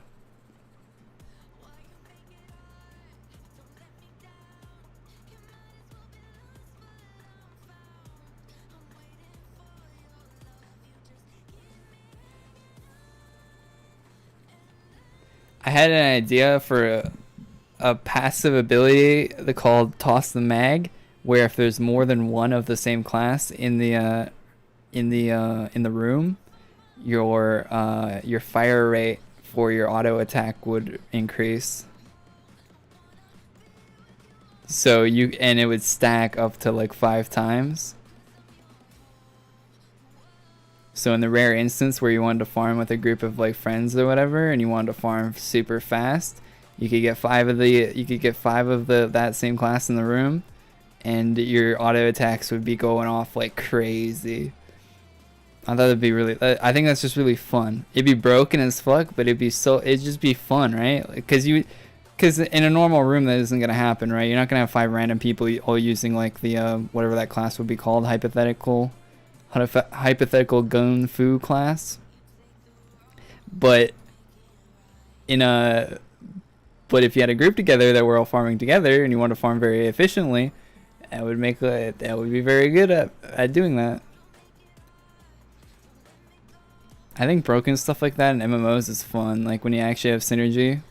I had an idea for a passive ability called Toss the Mag, where if there's more than one of the same class in the room, your fire rate for your auto attack would increase. So it would stack up to like 5 times. So in the rare instance where you wanted to farm with a group of like friends or whatever, and you wanted to farm super fast, you could get 5 of that same class in the room, and your auto attacks would be going off like crazy. I thought it'd be really. I think that's just really fun. It'd be broken as fuck, but it'd just be fun, right? Because in a normal room that isn't gonna happen, right? You're not gonna have 5 random people all using like the whatever that class would be called, hypothetical gun fu class. But if you had a group together that were all farming together and you want to farm very efficiently, that would be very good at doing that. I think broken stuff like that in MMOs is fun, like when you actually have synergy.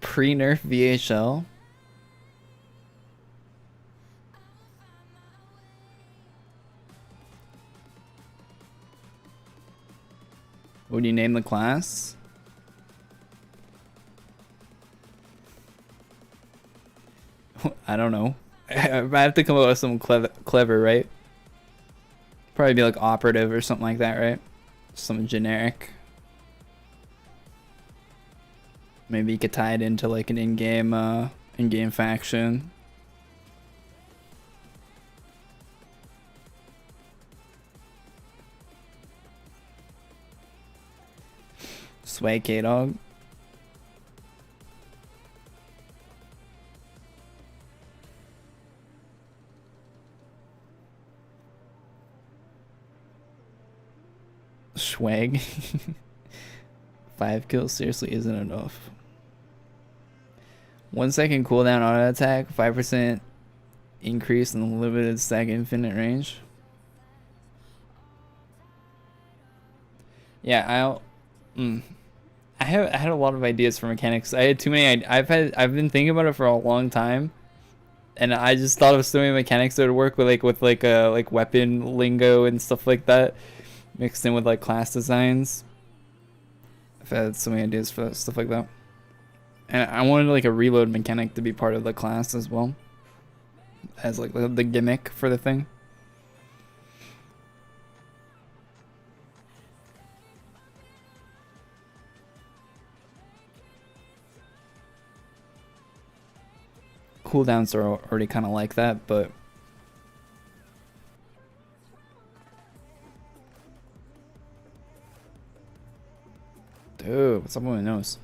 Pre-nerf VHL. What do you name the class? I don't know. I have to come up with something clever, right? Probably be like operative or something like that, right? Something generic. Maybe you could tie it into like an in-game faction. Swag K-Dog. Swag. 5 kills seriously isn't enough. 1 second cooldown auto attack, 5% increase in the limited stack infinite range. Yeah, I had a lot of ideas for mechanics. I had too many. I've been thinking about it for a long time, and I just thought of so many mechanics that would work with like weapon lingo and stuff like that, mixed in with like class designs. I've had so many ideas for stuff like that, and I wanted like a reload mechanic to be part of the class as well, as like the gimmick for the thing. Cooldowns are already kind of like that, but dude, what's up with my nose?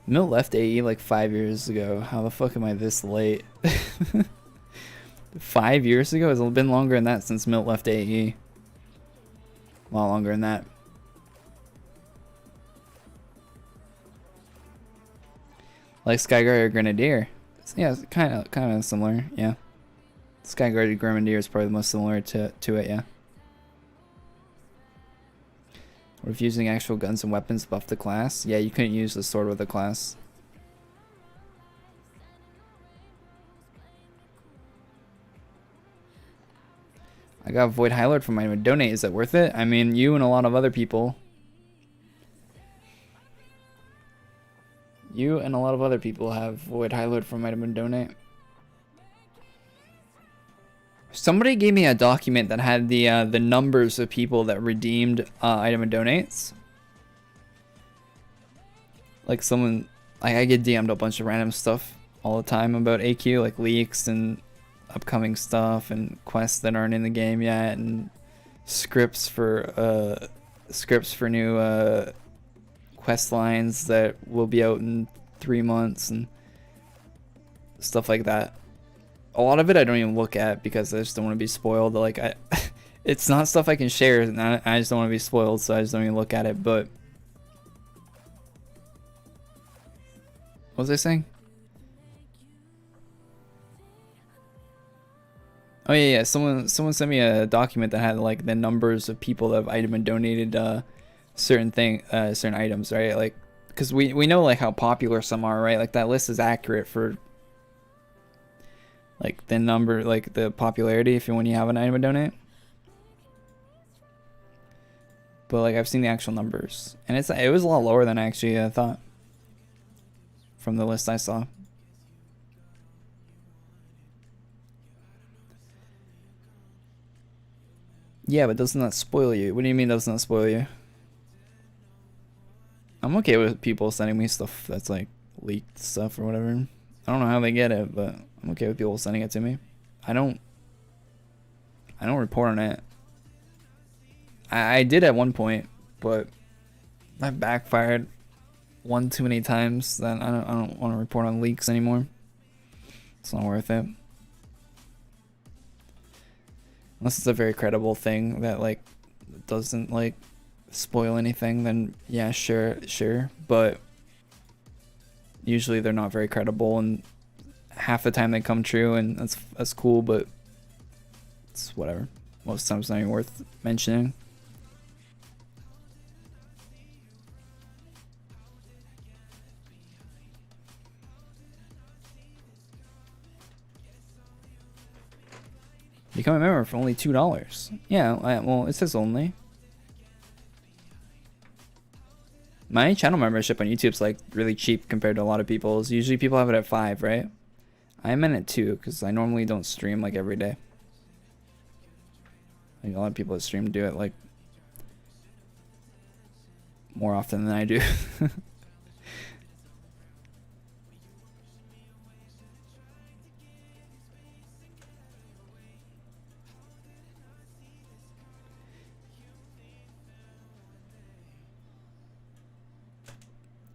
Milt left AE like 5 years ago. How the fuck am I this late? 5 years ago? It's been longer than that since Milt left AE. A lot longer than that. Like Skyguard or Grenadier. Yeah, kind of similar. Yeah, Skyguard or Grenadier is probably the most similar to it. Yeah. Or if using actual guns and weapons buff the class. Yeah, you couldn't use the sword with the class. I got Void Highlord from my donate. Is that worth it? I mean, you and a lot of other people. You and a lot of other people have Void Highlord from item and donate. Somebody gave me a document that had the numbers of people that redeemed item and donates. Like someone, like I get DM'd a bunch of random stuff all the time about AQ, like leaks and upcoming stuff and quests that aren't in the game yet, and scripts for new quest lines that will be out in 3 months and stuff like that. A lot of it I don't even look at because I just don't want to be spoiled. Like it's not stuff I can share, and I just don't want to be spoiled, so I just don't even look at it. But what was I saying? Oh yeah, someone sent me a document that had like the numbers of people that have item and donated certain items, right? Like, because we know like how popular some are, right? Like that list is accurate for like the number, like the popularity when you have an item and donate. But like I've seen the actual numbers, and it was a lot lower than I actually thought from the list I saw. Yeah, but doesn't that spoil you? What do you mean doesn't that spoil you? I'm okay with people sending me stuff that's like leaked stuff or whatever. I don't know how they get it, but I'm okay with people sending it to me. I don't report on it. I did at one point, but that backfired one too many times. That I don't want to report on leaks anymore. It's not worth it. Unless it's a very credible thing that like doesn't like spoil anything, then yeah, sure. But usually they're not very credible, and half the time they come true, and that's cool, but it's whatever. Most times it's not even worth mentioning. Become a member for only $2. Yeah, well, it says only. My channel membership on YouTube's like really cheap compared to a lot of people's. Usually people have it at $5, right? I'm in at $2 because I normally don't stream like every day. Like a lot of people that stream do it like more often than I do.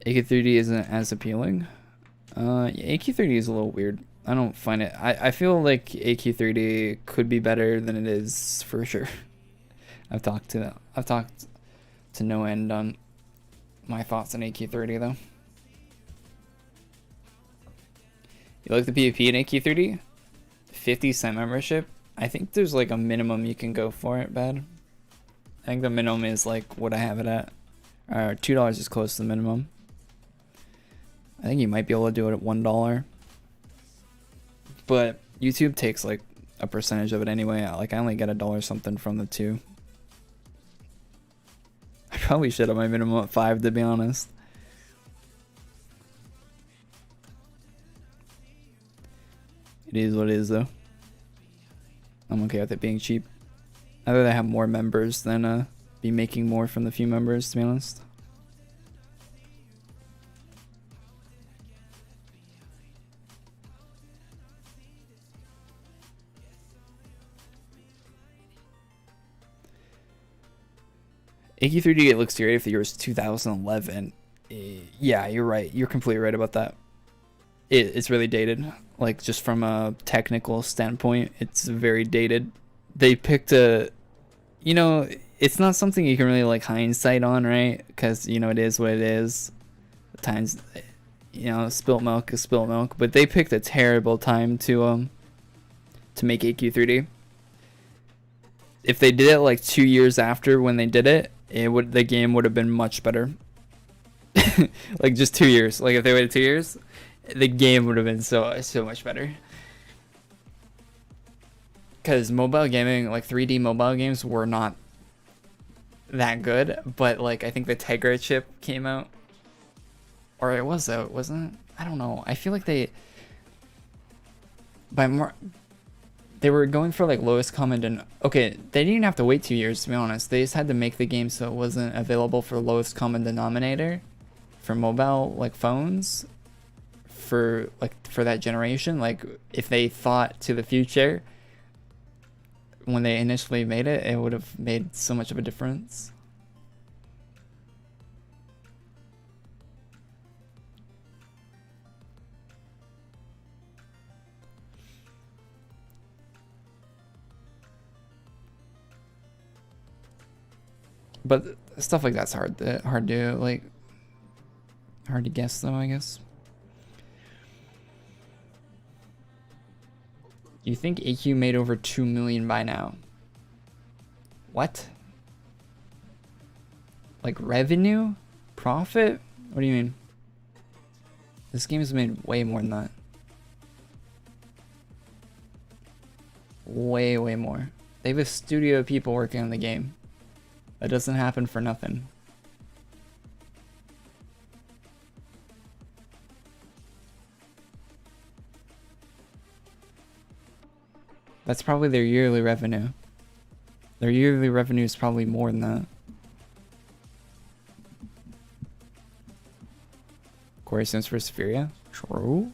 AQ3D isn't as appealing. Yeah, AQ3D is a little weird. I don't find it. I feel like AQ3D could be better than it is for sure. I've talked to no end on my thoughts on AQ3D though. You like the PvP in AQ3D? 50 cent membership? I think there's like a minimum you can go for it, bad. I think the minimum is like what I have it at. $2 is close to the minimum. I think you might be able to do it at $1. But YouTube takes like a percentage of it anyway. Like I only get $1 something from the 2. I probably should have my minimum at 5 to be honest. It is what it is though. I'm okay with it being cheap. I'd rather have more members than be making more from the few members, to be honest. AQ3D looks great if the year was 2011. Yeah, you're right. You're completely right about that. It's really dated. Like, just from a technical standpoint, it's very dated. They picked a... You know, it's not something you can really, like, hindsight on, right? Because, you know, it is what it is. At times, you know, spilt milk is spilt milk. But they picked a terrible time to make AQ3D. If they did it, like, 2 years after when they did it, the game would have been much better. Like, just 2 years. Like, if they waited 2 years, the game would have been so much better. Because mobile gaming, like 3D mobile games, were not that good. But, like, I think the Tegra chip came out. Or it was out, wasn't it? I don't know. I feel like they were going for, like, lowest common okay, they didn't have to wait 2 years, to be honest. They just had to make the game so it wasn't available for lowest common denominator for mobile, like, phones for that generation. Like, if they thought to the future when they initially made it, it would have made so much of a difference. But stuff like that's hard to guess though, I guess. You think AQ made over 2 million by now? What? Like revenue? Profit? What do you mean? This game has made way more than that. Way more. They have a studio of people working on the game. That doesn't happen for nothing. That's probably their yearly revenue. Their yearly revenue is probably more than that. Corey Sims for Spheria? True.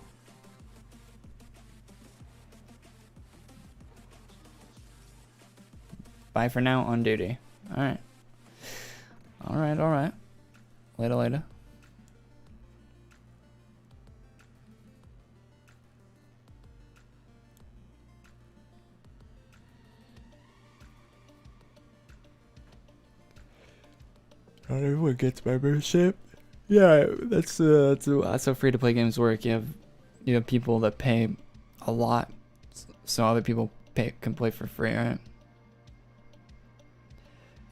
Bye for now, on duty. Alright. Alright. Later. Not everyone gets membership. Yeah, that's how free-to-play games work. You have people that pay a lot, so other people can play for free, right?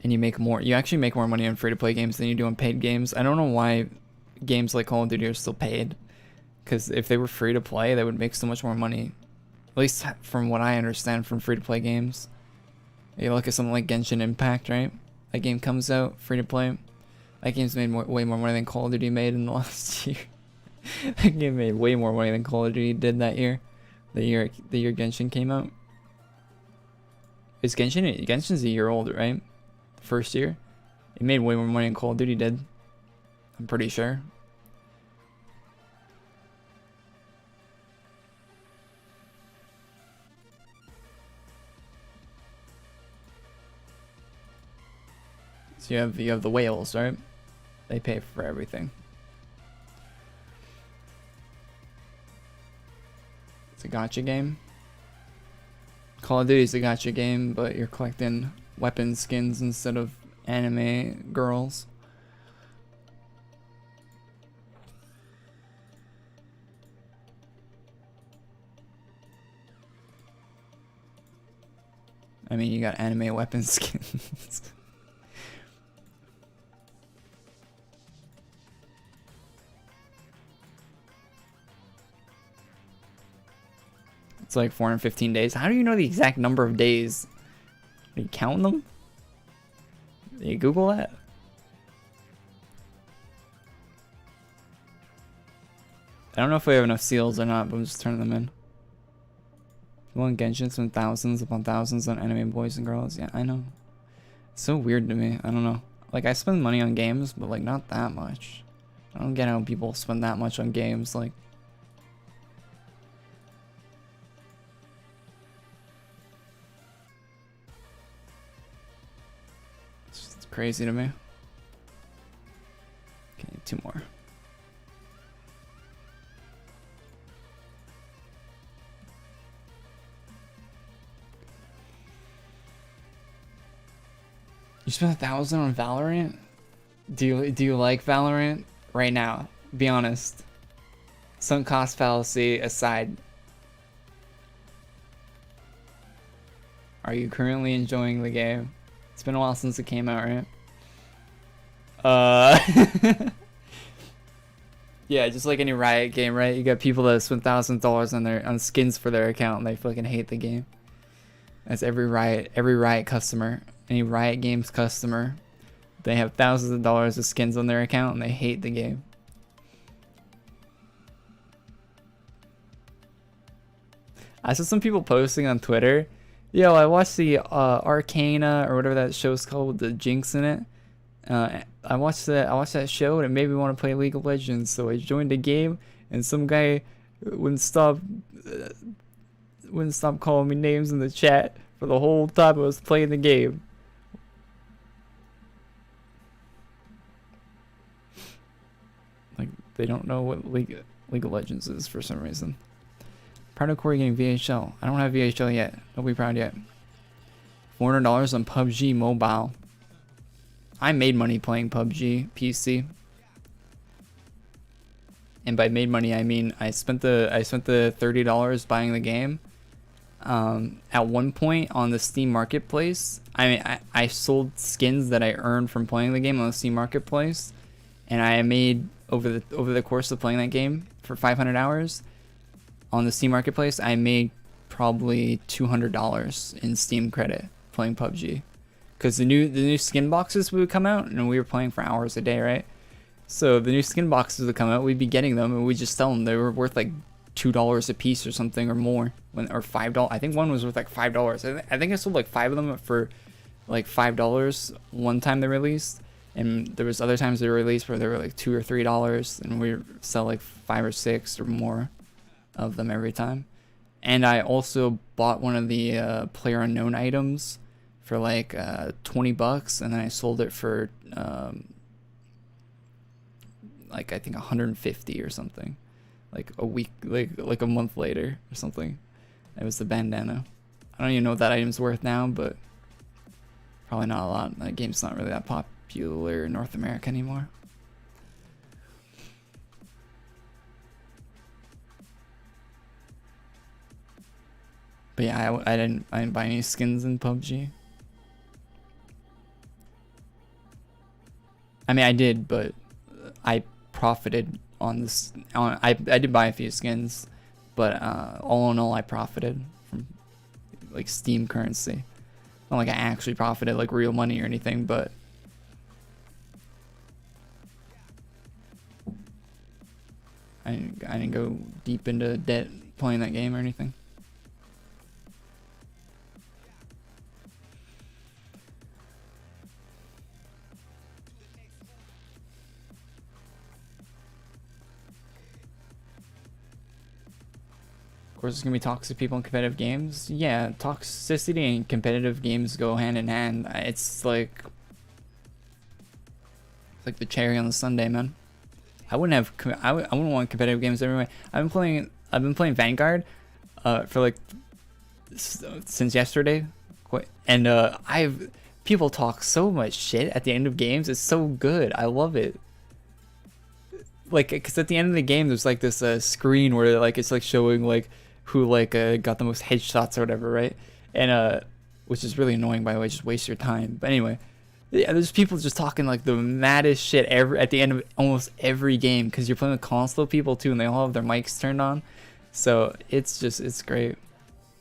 And you actually make more money on free-to-play games than you do on paid games. I don't know why games like Call of Duty are still paid, because if they were free-to-play, they would make so much more money. At least from what I understand from free-to-play games. You look at something like Genshin Impact, right? That game comes out free-to-play. That game's made way more money than Call of Duty made in the last year. That game made way more money than Call of Duty did that year. The year Genshin came out. Genshin's a year old, right? First year. It made way more money than Call of Duty did. I'm pretty sure. So you have the whales, right? They pay for everything. It's a gacha game. Call of Duty is a gacha game, but you're collecting weapon skins instead of anime girls. I mean, you got anime weapon skins. It's like 415 days. How do you know the exact number of days? Are you counting them? Did you Google that? I don't know if we have enough seals or not, but I'm just turning them in. People in Genshin spend thousands upon thousands on anime boys and girls. Yeah, I know. It's so weird to me. I don't know. Like, I spend money on games, but like not that much. I don't get how people spend that much on games. Like, it's crazy to me. Okay, 2 more. You spent 1,000 on Valorant? Do you like Valorant right now? Be honest. Sunk cost fallacy aside. Are you currently enjoying the game? It's been a while since it came out, right? Yeah, just like any Riot game, right? You got people that spend $1,000 on skins for their account and they fucking hate the game. That's every Riot customer. Any Riot Games customer, they have thousands of dollars of skins on their account and they hate the game. I saw some people posting on Twitter, yo, I watched the Arcana or whatever that show's called with the Jinx in it. I watched that show and it made me want to play League of Legends, so I joined the game and some guy wouldn't stop calling me names in the chat for the whole time I was playing the game. Like, they don't know what League of Legends is for some reason. Proud of Corey getting VHL. I don't have VHL yet. Don't be proud yet. $400 on PUBG Mobile. I made money playing PUBG PC. And by made money, I mean I spent the $30 buying the game. At one point on the Steam Marketplace, I sold skins that I earned from playing the game on the Steam Marketplace, and I made over the course of playing that game for 500 hours on the Steam Marketplace, I made probably $200 in Steam credit playing PUBG, because the new skin boxes would come out, and we were playing for hours a day, right? So the new skin boxes would come out, we'd be getting them, and we'd just sell them. They were worth like $2 a piece or something, or more, or $5. I think one was worth like $5. I think I sold like 5 of them for like $5 one time they released, and there was other times they were released where they were like $2 or $3, and we sell like 5 or 6 or more of them every time. And I also bought one of the PlayerUnknown items for like $20, and then I sold it for like I think 150 or something, like a week, like a month later or something. It was the bandana. I don't even know what that item's worth now, but probably not a lot. That game's not really that popular in North America anymore. But yeah, I didn't buy any skins in PUBG. I mean, I did, but I profited on this. I did buy a few skins, but all in all, I profited from like Steam currency. Not like I actually profited like real money or anything, but I didn't go deep into debt playing that game or anything. Of course, there's gonna be toxic people in competitive games. Yeah, toxicity and competitive games go hand in hand. It's like the cherry on the sundae, man. I wouldn't want competitive games everywhere. I've been playing Vanguard for like since yesterday, and people talk so much shit at the end of games. It's so good. I love it. Like, because at the end of the game, there's like this screen where like it's like showing like who like got the most headshots or whatever, right? And which is really annoying, by the way. Just waste your time. But anyway, yeah, there's people just talking like the maddest shit at the end of almost every game, because you're playing with console people too, and they all have their mics turned on. So it's great.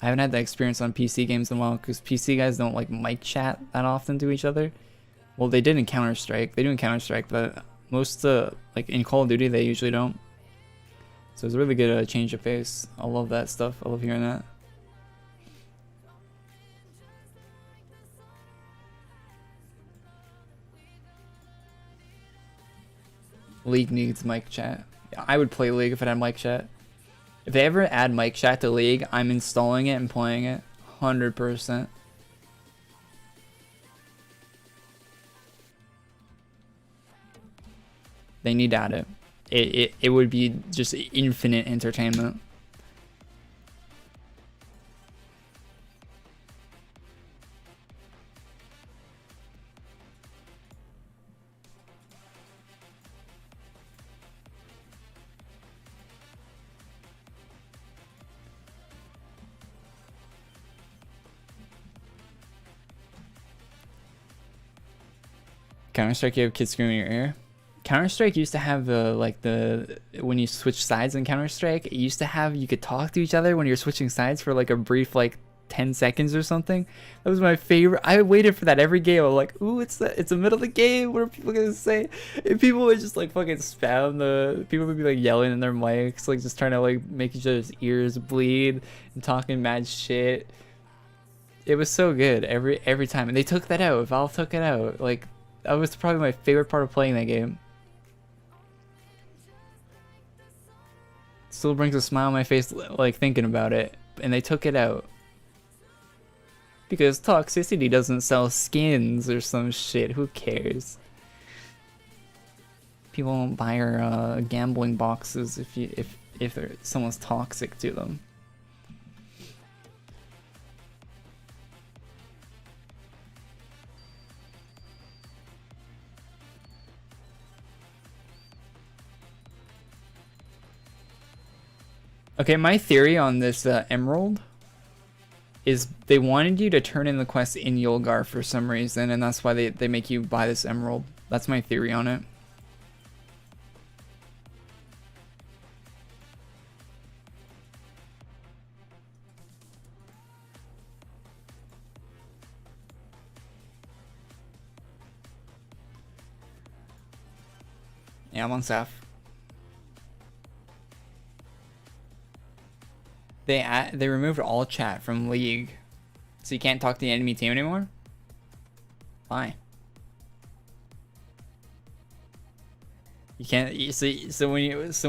I haven't had that experience on PC games in a while because PC guys don't like mic chat that often to each other. Well, they did in Counter-Strike. They do in Counter-Strike, but most like in Call of Duty, they usually don't. So it's a really good change of pace. I love that stuff. I love hearing that. League needs mic chat. Yeah, I would play League if it had mic chat. If they ever add mic chat to League, I'm installing it and playing it. 100%. They need to add it. It would be just infinite entertainment. Counter-Strike, you have kids screaming in your ear. Counter-Strike used to have when you switch sides in Counter-Strike, it used to have you could talk to each other when you're switching sides for like a brief like 10 seconds or something. That was my favorite. I waited for that every game. I'm like, ooh, it's the middle of the game. What are people gonna say? And people would just like fucking spam people would be like yelling in their mics, like just trying to like make each other's ears bleed and talking mad shit. It was so good every time. And they took that out. Valve took it out. Like that was probably my favorite part of playing that game. Still brings a smile on my face like thinking about it. And they took it out. Because toxicity doesn't sell skins or some shit. Who cares? People don't buy our gambling boxes if someone's toxic to them. Okay, my theory on this emerald is they wanted you to turn in the quest in Yulgar for some reason, and that's why they make you buy this emerald. That's my theory on it. Yeah, I'm on Saf. They removed all chat from League, so you can't talk to the enemy team anymore. Why? You can't. So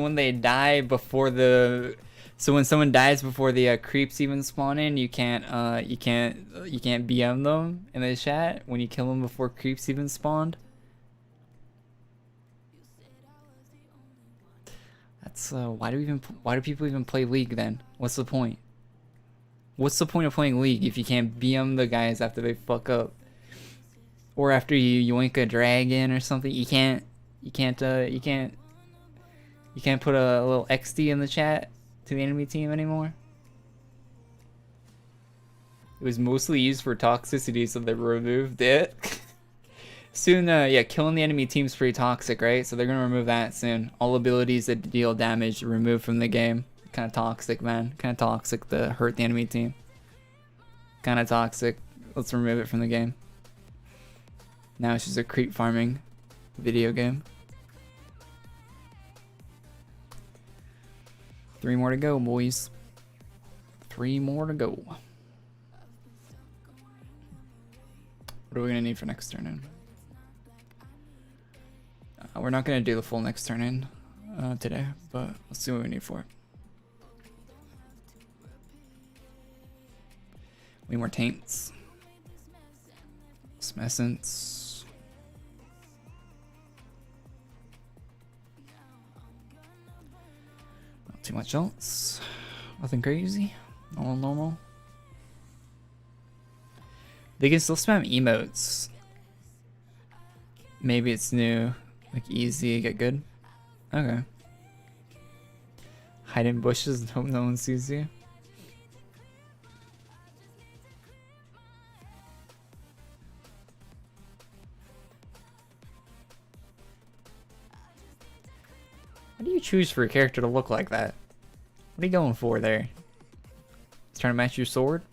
when they die before the, so when someone dies before the creeps even spawn in, you can't BM them in the chat when you kill them before creeps even spawned. That's why do people even play League then? What's the point? What's the point of playing League if you can't BM the guys after they fuck up? Or after you yoink a dragon or something? You can't put a little XD in the chat to the enemy team anymore? It was mostly used for toxicity, so they removed it. Soon, yeah, killing the enemy team's pretty toxic, right? So they're gonna remove that soon. All abilities that deal damage removed from the game. Kind of toxic, man. Kind of toxic to hurt the enemy team. Kind of toxic. Let's remove it from the game. Now it's just a creep farming video game. 3 more to go, boys. 3 more to go. What are we gonna need for next turn in? We're not gonna do the full next turn in today, but let's see what we need for it. We need more taints. Some essence. Not too much else. Nothing crazy. Normal. They can still spam emotes. Maybe it's new. Like easy, get good. Okay. Hide in bushes and hope no one sees you. What do you choose for a character to look like that? What are you going for there? Trying to match your sword.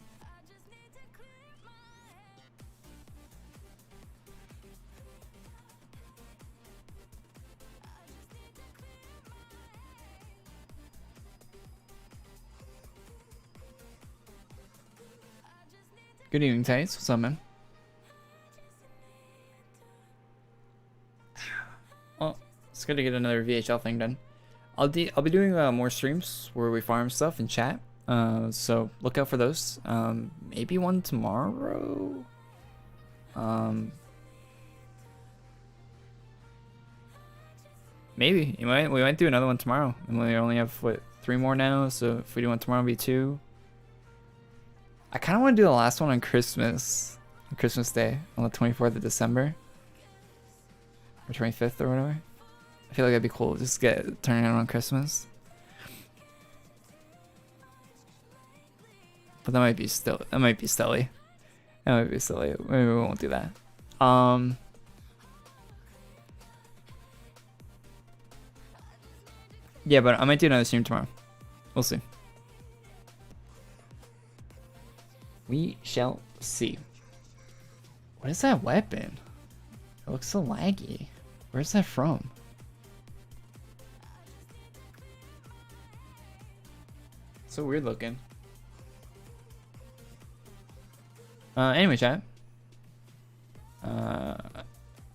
Good evening, Tights. What's up, man? Well, it's good to get another VHL thing done. I'll be doing more streams where we farm stuff and chat. So look out for those. Maybe one tomorrow. Maybe we might do another one tomorrow, and we only have what 3 more now. So if we do one tomorrow, it'll be 2. I kind of want to do the last one on Christmas Day, on the 24th of December. Or 25th or whatever. I feel like that'd be cool. Just turning it on Christmas. But that might be silly. That might be silly. Maybe we won't do that. Yeah, but I might do another stream tomorrow. We'll see. We shall see. What is that weapon? It looks so laggy. Where's that from? So weird looking. Anyway, chat.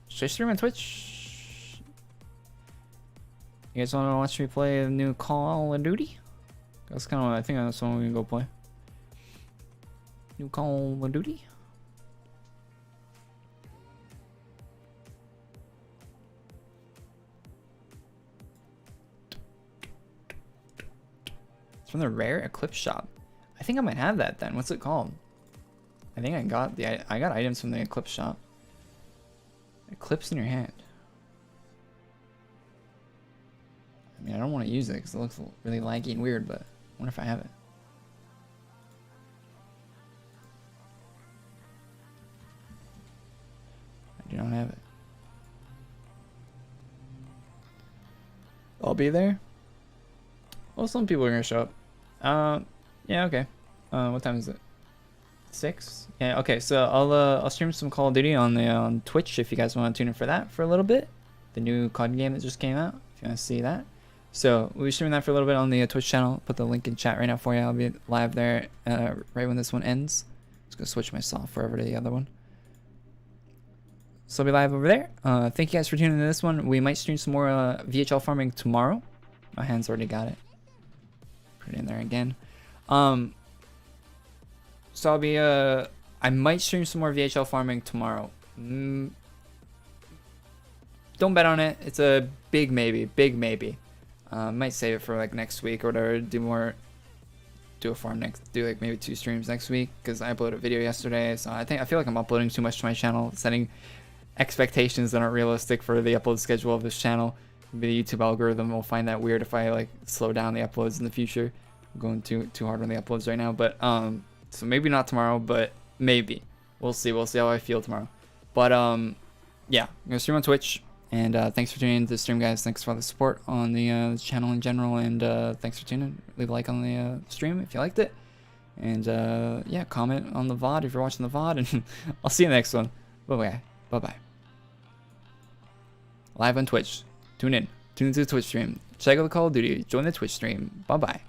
Should I stream on Twitch? You guys want to watch me play a new Call of Duty? That's kind of what I think that's one we can go play. New Call of Duty? It's from the Rare Eclipse shop. I think I might have that then. What's it called? I think I got items from the Eclipse shop. Eclipse in your hand. I mean, I don't want to use it because it looks really laggy and weird, but I wonder if I have it. I do not have it. I'll be there. Well, some people are gonna show up. Yeah, okay. What time is it? 6? Yeah, okay. So I'll stream some Call of Duty on Twitch if you guys want to tune in for that for a little bit. The new COD game that just came out. If you want to see that. So we'll be streaming that for a little bit on the Twitch channel. Put the link in chat right now for you. I'll be live there right when this one ends. Just gonna switch my software over to the other one. So I'll be live over there. Thank you guys for tuning in to this one. We might stream some more VHL farming tomorrow. My hand's already got it. Put it in there again. So I'll be I might stream some more VHL farming tomorrow. Don't bet on it. It's a big maybe. Might save it for like next week or whatever. Do a farm next. Do like maybe 2 streams next week because I uploaded a video yesterday. So I feel like I'm uploading too much to my channel, setting expectations that aren't realistic for the upload schedule of this channel. Maybe the YouTube algorithm will find that weird if I like slow down the uploads in the future. I'm going too hard on the uploads right now, but so maybe not tomorrow, but maybe we'll see how I feel tomorrow. But yeah, I'm gonna stream on Twitch, and thanks for tuning in to the stream, guys. Thanks for all the support on the channel in general, and thanks for tuning in. Leave a like on the stream if you liked it, and yeah, comment on the VOD if you're watching the VOD, and I'll see you in the next one. Bye bye. Live on Twitch. Tune into the Twitch stream. Check out the Call of Duty. Join the Twitch stream. Bye bye.